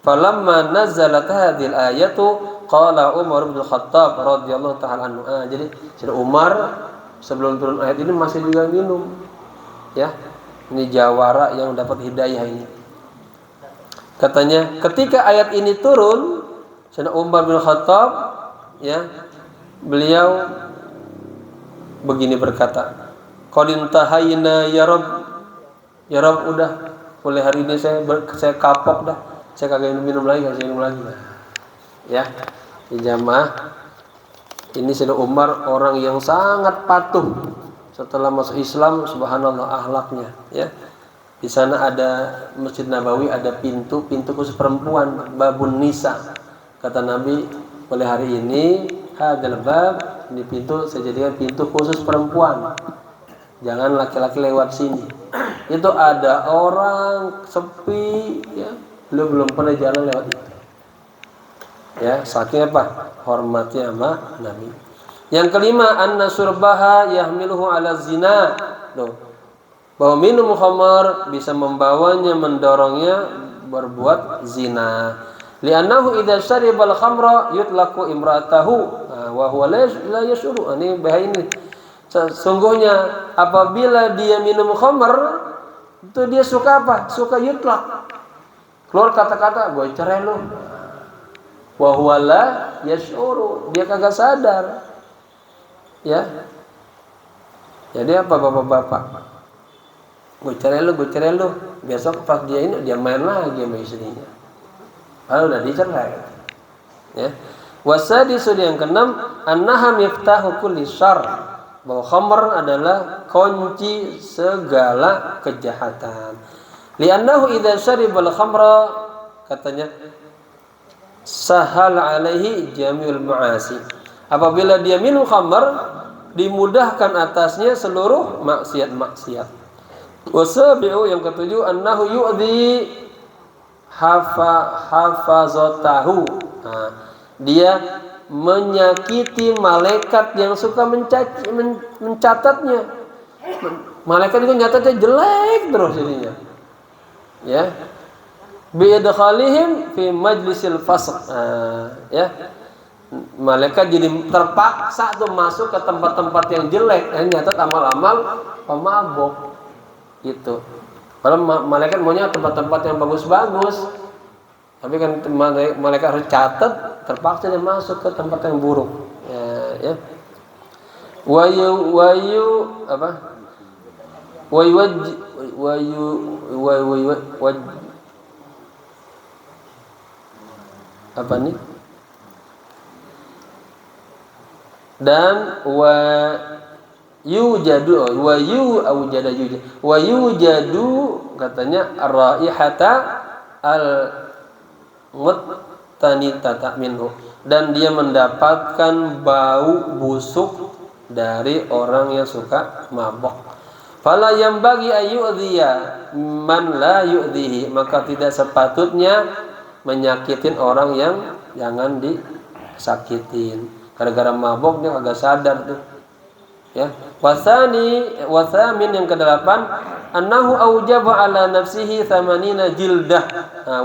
Falamma nazalat hadhil ayatu qala Umar bin Khattab radhiyallahu ta'ala anhu. Jadi Umar sebelum turun ayat ini masih juga minum. Ya, ini jawara yang dapat hidayah ini. Katanya ketika ayat ini turun, Sayyidina Umar bin Khattab, ya, beliau begini berkata, qad intahayna ya Rabb, udah mulai hari ini saya kapok dah, saya kagak minum lagi. Ya, di jamaah ini Sayyidina Umar orang yang sangat patuh setelah masuk Islam, subhanallah akhlaknya. Ya, di sana ada Masjid Nabawi, ada pintu khusus perempuan, babun nisa. Kata Nabi, mulai hari ini hadzal bab, ini pintu saya jadikan pintu khusus perempuan. Jangan laki-laki lewat sini. Itu ada orang sepi, ya, belum pernah jalan lewat itu. Ya, saking apa? Hormatnya sama Nabi. Yang kelima, anna surbaha yahmiluhu ala zina. Loh, bahwa minum khamar bisa membawanya, mendorongnya berbuat zina. Li'annahu idza syaribal khamra yutlaqu imra'atahu wa huwa la yashuru. Ini bahaya ini. Sesungguhnya apabila dia minum khamar, itu dia suka apa? Suka yutlaq. Keluar kata-kata, gue cerai lu. Wa huwa la yashuru. Dia kagak sadar. Ya. Jadi apa bapak-bapak? Gue cerai lu. Besok pas dia ini dia main lagi sama istrinya. Kalau udah dicerai. Ya. Wasadisu yang keenam, annaha miftahu kulli syarr. Bahwa khamr adalah kunci segala kejahatan. Li'annahu idza syaribal khamra, katanya, sahal alaihi jami'ul ma'asi. Apabila dia minum khamr, dimudahkan atasnya seluruh maksiat-maksiat. Wasabi'u yang ketujuh, annahu yu'dhi hafazatahu. Dia menyakiti malaikat yang suka mencatatnya. Malaikat itu nyatatnya jelek terus jadinya. Ya. Bi'idkhalihim fi majlisil fasq. Ya. Malaikat jadi terpaksa tuh masuk ke tempat-tempat yang jelek, nyatat amal-amal pemabok. Gitu. Kalau malaikat maunya tempat-tempat yang bagus-bagus. Tapi kan malaikat harus catat, terpaksa dia masuk ke tempat yang buruk. Ya. Apa nih? Dan yujadu katanya raihata al-muttanitata minhu, dan dia mendapatkan bau busuk dari orang yang suka mabok. Fala yambagi ayyudhiya man la yu'dhihi, maka tidak sepatutnya menyakitin orang yang jangan disakitin. Gara-gara mabok dia agak sadar tuh. Ya. Wasamin yang kedelapan, annahu aujaba ala nafsihi 80 jildah.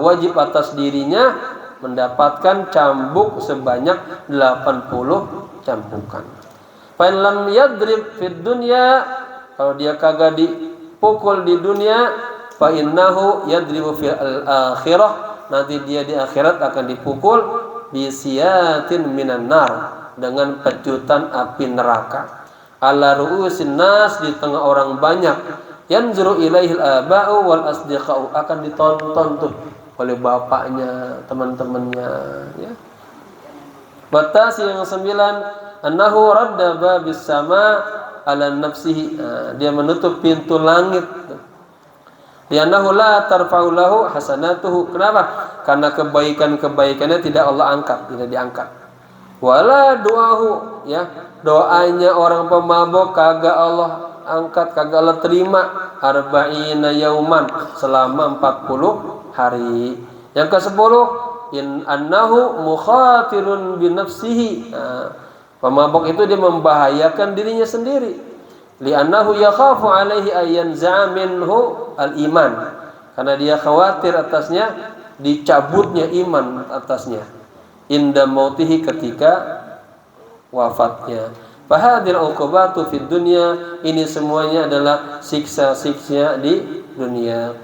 Wajib atas dirinya mendapatkan cambuk sebanyak 80 cambukan. Fa in lam yadrib fid dunya, kalau dia kagak dipukul di dunia, fa innahu yadribu fil akhirah, nanti dia di akhirat akan dipukul bisiyatin minan nar, dengan pecutan api neraka. Ala ru'usin nas, di tengah orang banyak. Yanzuru ilaihil aba'u wal asdiqa'u, akan ditonton tuh oleh bapaknya, teman-temannya, ya. Batas yang 9, annahu radda babis sama ala nafsihi, dia menutup pintu langit. Li'annahu la tarfa'u lahu hasanatuhu. Kenapa? Karena kebaikan-kebaikannya tidak Allah angkat, tidak diangkat. Wala du'ahu, ya, doanya orang pemabok kagak Allah angkat, kagak Allah terima. Arba'ina yauman, selama 40 hari. Yang ke-10, in annahu mukhatirun binafsihi. Pemabok itu dia membahayakan dirinya sendiri. Li'annahu yakhafu alaihi ayyanza'a minhu al-iman, karena dia khawatir atasnya dicabutnya iman atasnya. Inda mautihi, ketika wafatnya. Fahadil uqubatu fid dunya, ini semuanya adalah siksa-siksa di dunia.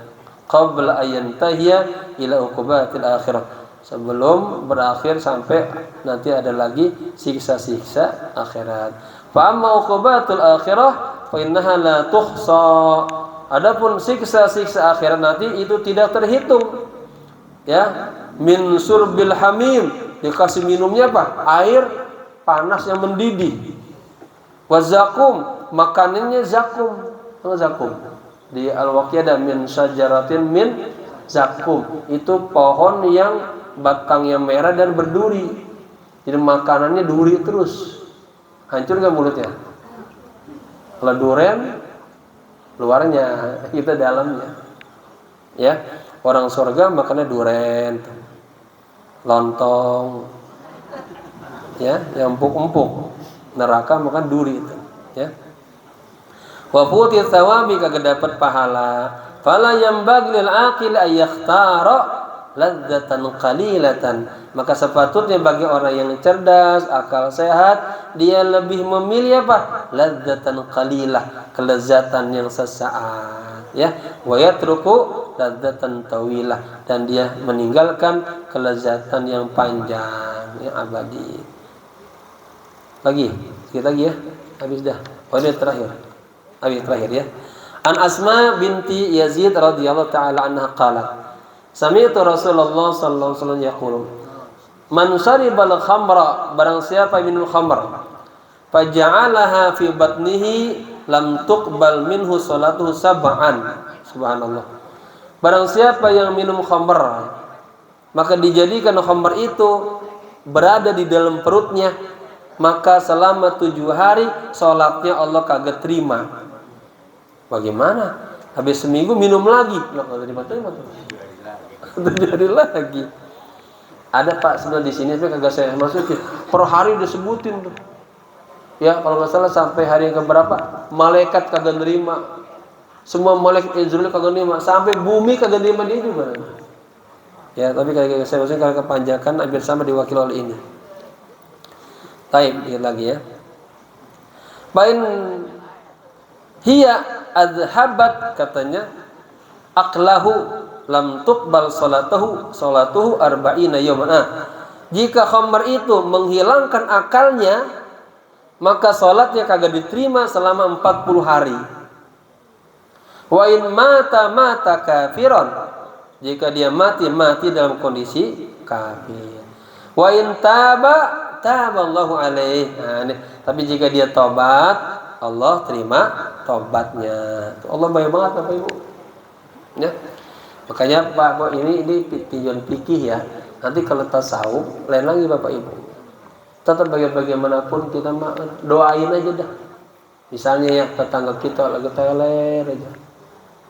Qabla ayantahiya ila uqubatil akhirah, sebelum berakhir sampai nanti ada lagi siksa-siksa akhirat. Fa amma uqubatul akhirah fa innaha la tuhsa. Adapun siksa-siksa akhirat nanti itu tidak terhitung. Ya, min surbil hamim, dikasih minumnya apa? Air panas yang mendidih. Wa zakum, makanannya zakum. Zakum. Di Al-Waqiah ada min syajaratin min zakum. Itu pohon yang batangnya merah dan berduri. Jadi makanannya duri terus. Hancur kan mulutnya? Kalau durian luarnya, itu dalamnya. Ya, orang surga makannya durian, lontong, ya, yang empuk-empuk. Neraka makan duri itu, ya. Wa futi tsawabi, kagak dapat pahala. Fala yambaghi lil aqil ay yakhtara ladzatan qalilatan, maka sepatutnya bagi orang yang cerdas, akal sehat, dia lebih memilih apa? Ladzatan qalilah, kelezatan yang sesaat, ya. Wa yatruku ladzatan tawilah, dan dia meninggalkan kelezatan yang panjang, yang abadi. Lagi, sedikit lagi ya. Habis dah. Oh, ini terakhir. Habis terakhir ya. An Asma binti Yazid radhiyallahu taala anha qalat, sami'tu Rasulullah sallallahu alaihi wasallam yaqul, man syaribal khamra, barang siapa minum khamr, faja'alaha fi batnihi lam tuqbal minhu salatuhu sab'an. Subhanallah. Barang siapa yang minum khamr, maka dijadikan khamr itu berada di dalam perutnya, maka selama 7 hari sholatnya Allah kagak terima. Bagaimana? Habis seminggu minum lagi, nggak terima. 7 hari lagi. Ada Pak sebenarnya di sini, tapi kagak saya masukin. Per hari disebutin tuh. Ya, kalau nggak salah sampai hari yang keberapa, malaikat kagak nerima. Semua malaikat Israel kagak nerima, sampai bumi kagak nerima dia juga. Ya, tapi kagak saya masukin karena kepanjangan hampir sama diwakili oleh ini. Taib, lihat lagi ya. Bain hiya adhabat, katanya aqlahu lam tuqbal salatuhu arba'ina yawman. Jika khamr itu menghilangkan akalnya, maka salatnya kagak diterima selama 40 hari. Wa in mata kafiran, jika dia mati dalam kondisi kafir. Wa in taballahu alaihi. Tapi jika dia tobat, Allah terima tobatnya. Allah baik banget Bapak Ibu. Ya. Makanya Pak, ini tinjauan fikih ya. Nanti kalau tasawuf lain lagi Bapak Ibu. Tetap bagaimanapun kita doain aja dah. Misalnya ya tetangga kita lagi teler aja.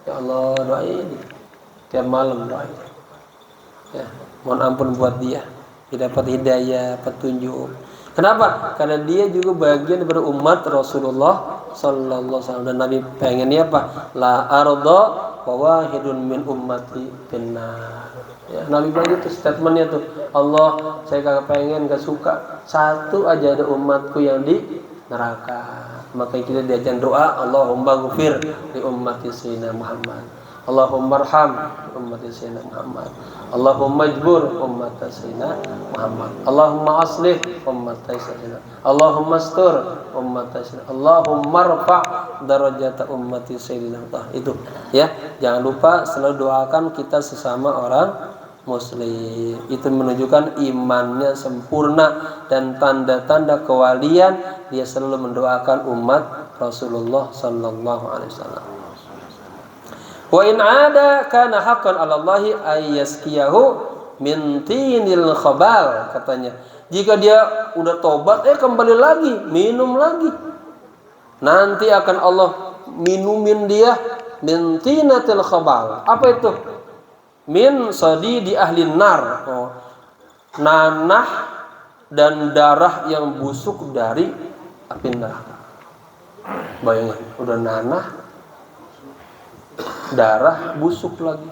Ya Allah, doain. Tiap malam doain. Ya, mohon ampun buat dia. Dia dapat hidayah, petunjuk. Kenapa? Karena dia juga bagian dari umat Rasulullah sallallahu alaihi wasallam, dan Nabi pengennya apa? La arda wa wahidun min ummati finnar. Ya, Nabi bilang itu statementnya tuh. Allah, saya kagak pengen, gak suka satu aja ada umatku yang di neraka. Maka kita diajar doa, Allahumma ghfir li ummati sayyidina Muhammad. Allahumma arham ummati sayyidina Muhammad. Allahumma jbur ummati sayyidina Muhammad. Allahumma aslih ummati sayyidina. Allahumma astur ummati sayyidina. Allahumma rfa' darajata ummati sayyidina. Itu ya. Jangan lupa selalu doakan kita sesama orang muslim. Itu menunjukkan imannya sempurna, dan tanda-tanda kewalian dia selalu mendoakan umat Rasulullah sallallahu alaihi wasallam. Wa in ada kana haqqan 'ala Allahi ay yaskiyahu min tinil khabal, katanya. Jika dia udah tobat kembali lagi minum lagi, nanti akan Allah minumin dia min tinatil khabal. Apa itu? Min sadidi ahli nar. Nanah dan darah yang busuk dari api neraka. Bayangin, udah nanah, darah busuk lagi.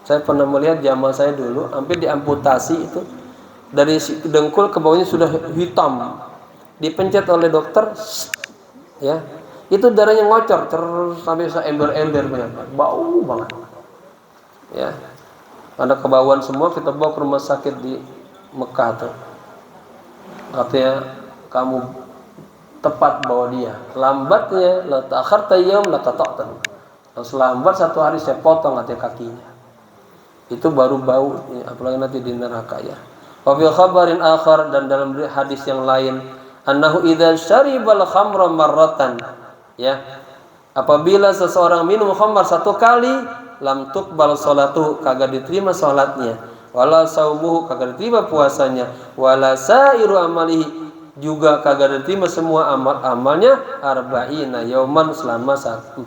Saya pernah melihat jamaah saya dulu hampir diamputasi itu, dari dengkul ke bawahnya sudah hitam. dipencet oleh dokter, ya, itu darahnya ngocor terus sampai seember-ember bau banget, ya. Ada kebauan semua, kita bawa ke rumah sakit di Mekah tuh. Katanya kamu tepat bawa dia. Lambatnya la ta'akharta yaum la qata'tan. Lambat 1 hari saya potong katanya kakinya. Itu baru bau, apalagi nanti di neraka ya. Wa fi khabarin akhar, dan dalam hadis yang lain, annahu idza syaribal khamra marratan, ya. Apabila seseorang minum khamar 1 kali, lam tuqbal salatu, kagak diterima salatnya, wala saumuhu, kagak diterima puasanya, wala sairu amalihi, juga kagak diterima semua amal-amalnya, arba'ina yauman, selama 40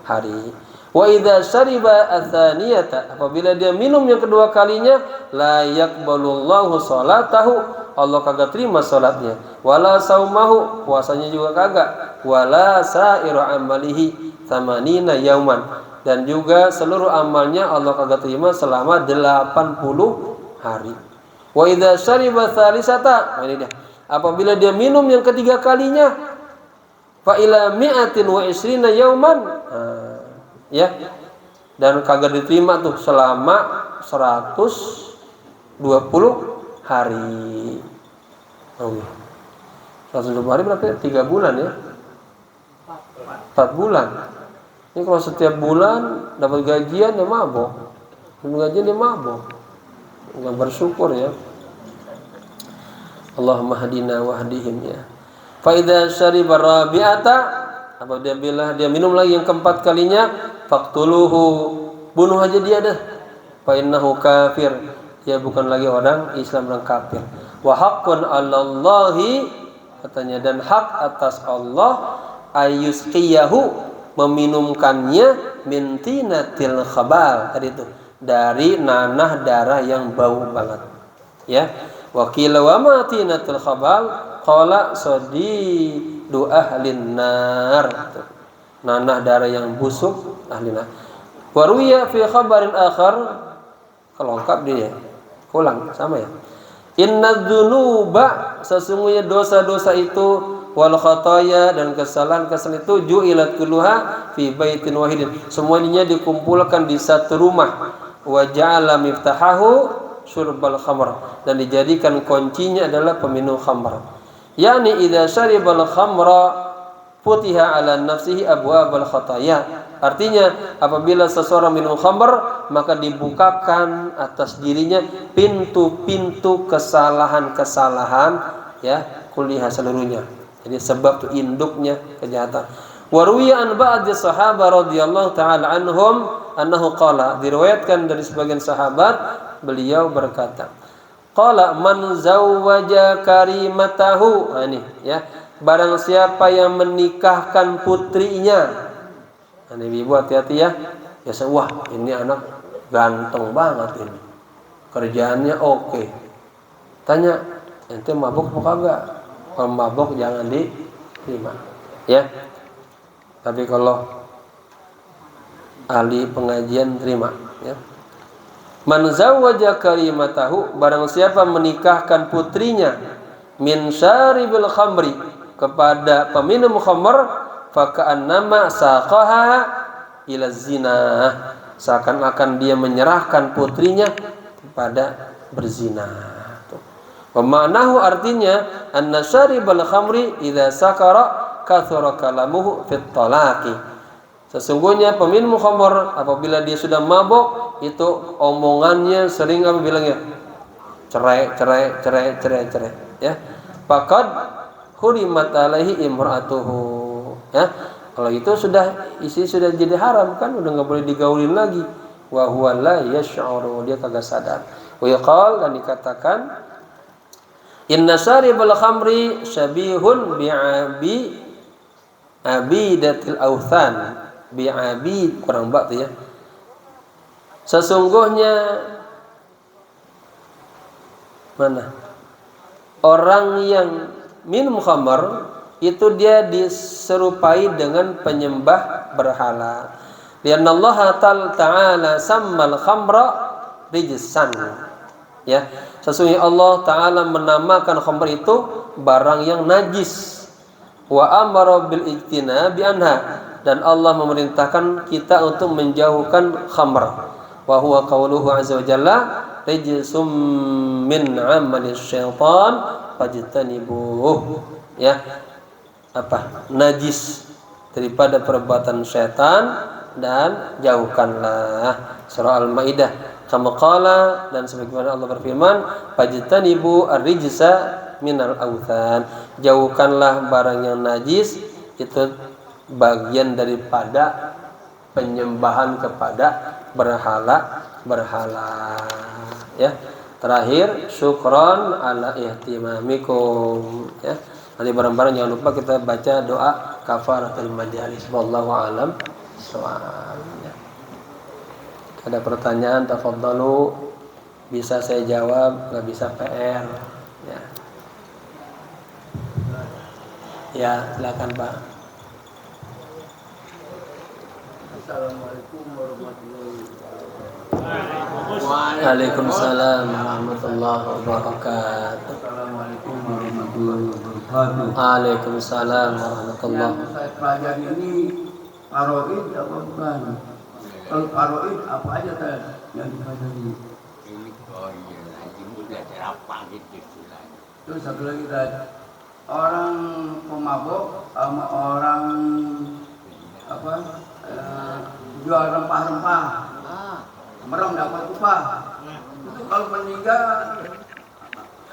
hari. Wa idza syariba atsaniyata, apabila dia minum yang kedua kalinya, la yaqbalullahu salatahu, Allah kagak terima salatnya, wala saumahu, puasanya juga kagak, wala sairu amalihi tsamanina yauman, dan juga seluruh amalnya Allah kagak terima selama 80 hari. Wa idza syariba tsalisata, ini dia. Apabila dia minum yang ketiga kalinya, fa ila mi'atin wa isrina yauman, ya. Dan kagak diterima tuh selama 120 hari. Oh, 120 hari berarti 3 bulan ya. 4 bulan. Ini kalau setiap bulan dapat gajian dia mabok. Dapat gajian dia mabok. Enggak bersyukur ya. Allahumma hadina wa hadihim ya. Fa idza syariba rabi'ata, apabila dia minum lagi yang keempat kalinya, faqtuluhu, bunuh aja dia dah. Fa innahu kafir, dia bukan lagi orang Islam, orang kafir. Wa haqqun 'alallahi, katanya, dan hak atas Allah, ayusqiyahu, meminumkannya, min tinatil khabal, tadi itu, dari nanah darah yang bau banget, ya. Wa qila wa ma tinatil khabal, qala sadidu ahlin nar, nanah darah yang busuk ahli nar. Wa ruya fi khabarin akhar, kalau lengkap dia ulang sama ya. Inna dzunuba, sesungguhnya dosa-dosa itu, wal khataya, dan kesalahan-kesalahan itu, ju'ilat kulluha fi baitin wahidin, semuanya dikumpulkan di satu rumah. Wa ja'ala miftahahu syurbal khamr, dan dijadikan kuncinya adalah peminum khamr. Yani idza syaribal khamra futiha ala nafsihi abwabal khataya. Artinya apabila seseorang minum khamr, maka dibukakan atas dirinya pintu-pintu kesalahan-kesalahan, ya, kuliah seluruhnya. Jadi sebab itu induknya kejahatan. Wa ruwiya an ba'd sahabat radhiyallahu taala anhum annahu qala, diriwayatkan dari sebagian sahabat, beliau berkata, qala man zawwaja karimatahu, ini ya, barang siapa yang menikahkan putrinya. Ini ibu hati-hati ya. Biasa, wah ini anak ganteng banget ini, kerjaannya oke. Tanya, ente mabuk apa kagak? Kalau mabuk jangan diterima, ya. Tapi kalau ahli pengajian terima, ya. Man zawwaja karimatahu, barang siapa menikahkan putrinya, min syaribil khamri, kepada peminum khamr, faka'annama saqaha ila zina, seakan-akan dia menyerahkan putrinya kepada berzina. Wa ma'nahu, artinya, anna syaribal khamri idza sakara kathura kalamuhu fit talaqi, sesungguhnya peminum khamr apabila dia sudah mabuk, itu omongannya sering apa bilangnya? Cerai, ya. Faqad hurimat alaihi imra'atuhu, ya. Kalau itu sudah isi sudah jadi haram kan, udah enggak boleh digaulin lagi. Wa huwa la yash'uru, dia kagak sadar. Wa yaqal, dan dikatakan, inna syaribal khamri syabihun bi'abi abidatil authan, bi'abid, kurang bak tuh ya. Sesungguhnya mana? Orang yang minum khamar itu dia diserupai dengan penyembah berhala. Lianna Allah Ta'ala sammal khamra rijsan, Ya, sesungguhnya Allah Ta'ala menamakan khamr itu barang yang najis. Wa amara bil ijtinabi anha, dan Allah memerintahkan kita untuk menjauhkan khamr. Wa huwa qauluhu azza wa jalla rijsum min 'amali syaitan fajtanibuh. Ya, apa? Najis daripada perbuatan syaitan dan jauhkanlah. Surah Al-Maidah. Kama qala, dan sebagaimana Allah berfirman, fajtanibu ar-rijsa minal authan, jauhkanlah barang yang najis, itu bagian daripada penyembahan kepada berhala. Ya. Terakhir, syukron ala ihtimamikum. Ya. Nanti bareng-bareng jangan lupa kita baca doa kafaratul majalis. Wallahu a'lam bishawab. Ada pertanyaan, tafadhalu, bisa saya jawab, nggak bisa PR. Ya, ya silakan Pak. Assalamualaikum warahmatullahi wabarakatuh. Waalaikumsalam warahmatullahi wabarakatuh. Assalamualaikum warahmatullahi wabarakatuh. Waalaikumsalam warahmatullahi Yang saya pelajari ini paroid apa bukan? Kalau paroid apa aja kan yang dipelajari? Terus satu lagi tadi, orang pemabok sama orang apa jual rempah-rempah, merem dapat upah. Itu kalau meninggal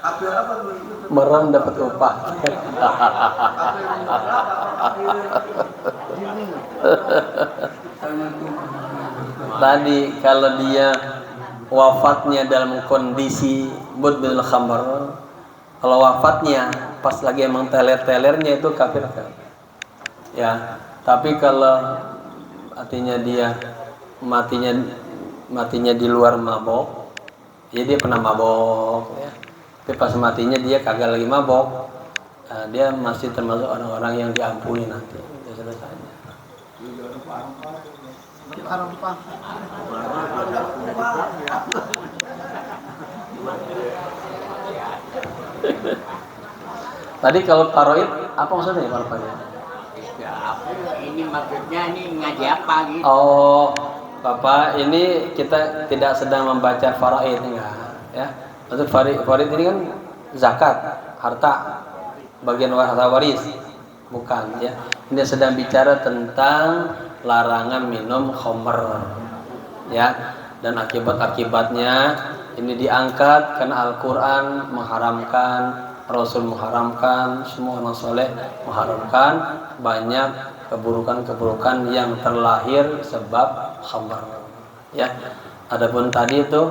kafir apa tuh? Merem dapat upah. Kafir meninggal Tadi kalau dia wafatnya dalam kondisi mudminul khamr, kalau wafatnya pas lagi emang teler-telernya itu kafir kan? Ya, tapi kalau artinya dia matinya di luar mabok, ya dia pernah mabok ya. Tapi pas matinya dia kagak lagi mabok, nah, dia masih termasuk orang-orang yang diampuni nanti. Ya selesainya. Tadi kalau paroid apa maksudnya ya paroid? Ya, ini maksudnya ini ngaji apa gitu? Oh, Bapak, ini kita tidak sedang membaca faraid enggak, ya. Maksud faraid ini kan zakat, harta, bagian harta waris, bukan ya. Ini sedang bicara tentang larangan minum khamr, ya. Dan akibat-akibatnya ini diangkat karena Al-Quran mengharamkan, Rasul mengharamkan, semua orang soleh mengharamkan banyak keburukan-keburukan yang terlahir sebab khamr. Ya, adapun tadi itu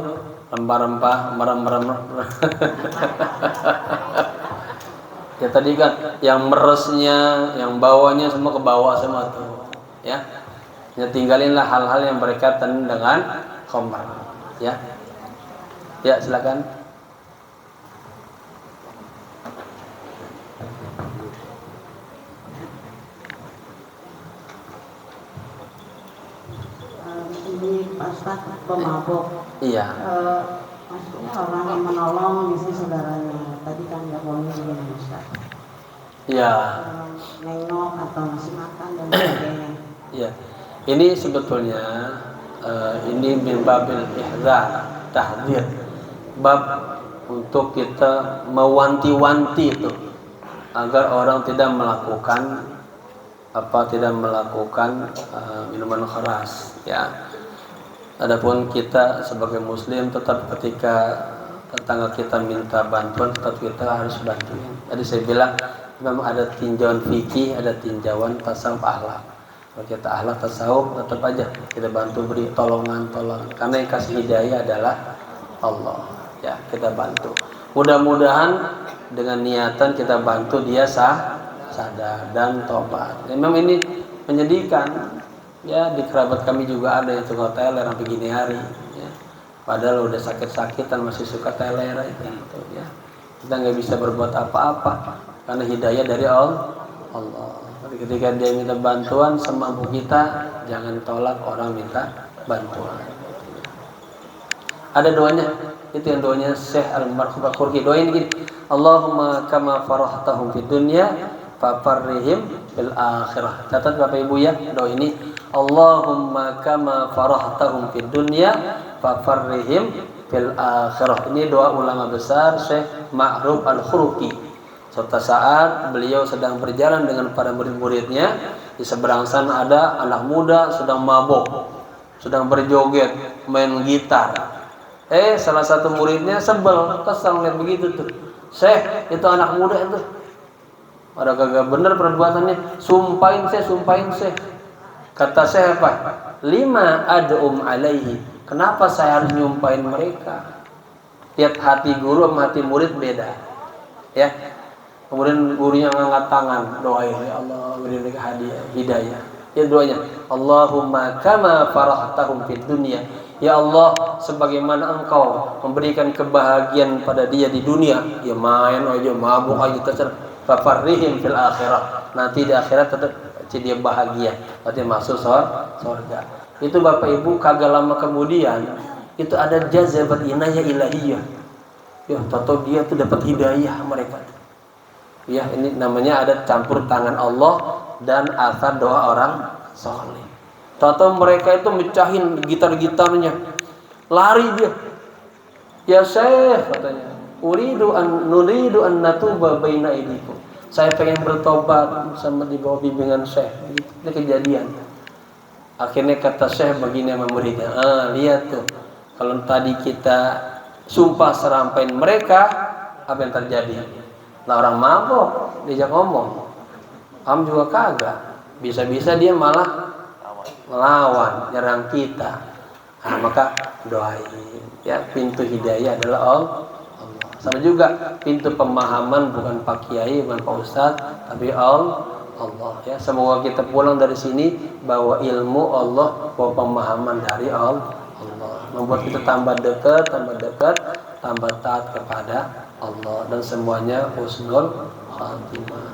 rempah-rempah, merem-merem. Ya tadi kan yang meresnya, yang bawahnya semua ke bawah semua tuh. Ya, tinggalinlah hal-hal yang berkaitan dengan khamr. Ya, ya silakan. Ini Ustaz pemabok. Iya. Maksudnya orang yang menolong misalnya saudaranya. Tadi kan nggak boleh juga Ustaz. Iya. Nengok atau ngasih makan dan sebagainya. Iya. Ini sebetulnya ini min babil ihdzar, tahdzir. Bab untuk kita mewanti-wanti itu agar orang tidak melakukan minuman keras, ya. Adapun kita sebagai muslim tetap ketika tetangga kita minta bantuan tetap kita harus bantuin. Tadi saya bilang memang ada tinjauan fikih, ada tinjauan tasawuf akhlak. Kalau kita akhlak tasawuf tetap aja kita bantu beri tolongan karena yang kasih hidayah adalah Allah. Ya, kita bantu. Mudah-mudahan dengan niatan kita bantu dia sadar dan tobat. Memang ini menyedihkan. Ya, di kerabat kami juga ada yang suka teler sampai gini hari. Ya. Padahal udah sakit-sakitan masih suka teler gitu. Ya. Kita nggak bisa berbuat apa-apa karena hidayah dari Allah. Jadi ketika dia minta bantuan semampu kita, jangan tolak orang minta bantuan. Ada doanya. Itu yang doanya Syekh Al-Marhum Al-Khurki. Doain gini, Allahumma kama farahtahum fid dunya fafarrihim fil akhirah. Catat Bapak Ibu ya, doa ini Allahumma kama farahtahum fid dunya fafarrihim fil akhirah. Ini doa ulama besar Syekh Ma'ruf Al-Khurki. Suatu saat beliau sedang berjalan dengan para murid-muridnya, di seberang sana ada anak muda sedang mabok, sedang berjoget, main gitar. Salah satu muridnya sebel, kesal lihat begitu tuh. Syekh, itu anak muda itu. Ada kagak bener perbuatannya. Sumpahin Syekh. Kata Syekh apa? Lima ad'um alaihi. Kenapa saya harus nyumpahin mereka? Lihat hati guru sama hati murid beda. Ya. Kemudian gurunya ngangkat tangan, doain ya Allah beri mereka hidayah. Ya doanya, Allahumma kama farahtahum fid dunya. Ya Allah, sebagaimana Engkau memberikan kebahagiaan pada dia di dunia, dia main aja, mabuk aja terserah. Fafarrihim fil akhirah. Nanti di akhirat tetap dia bahagia, nanti masuk surga. Itu Bapak Ibu kagak lama kemudian itu ada jazabat inayah ilahiyah. Ya, tahu dia tuh dapat hidayah mereka. Ya, ini namanya ada campur tangan Allah dan asar doa orang saleh. Tahu mereka itu mecahin gitar-gitarnya, lari dia. Ya Syekh katanya, nuridu an natuba baina aidikum. Saya pengen bertobat sama di bawah bimbingan Syekh. Ini kejadian. Akhirnya kata Syekh begini sama muridnya, lihat tuh, kalau tadi kita sumpah serampain mereka, apa yang terjadi? Lah orang mabok diajak ngomong, juga kagak. Bisa-bisa dia malah melawan, nyerang kita. Maka doain. Ya, pintu hidayah adalah Allah. Sama juga pintu pemahaman bukan Pak Kiai, bukan Pak Ustadz, tapi Allah. Ya, semoga kita pulang dari sini bawa ilmu Allah, bawa pemahaman dari Allah. Membuat kita tambah dekat, tambah taat kepada Allah dan semuanya husnul khatimah.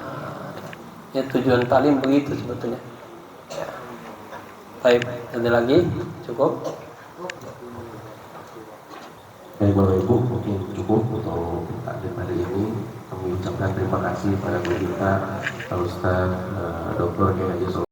Ya, tujuan talim begitu sebetulnya. Ya. Baik, ada lagi? Cukup? Baik Bapak Ibu, mungkin cukup untuk taklim hari ini. Kami ucapkan terima kasih pada guru kita, Pak Ustaz Dr. Kiai Haji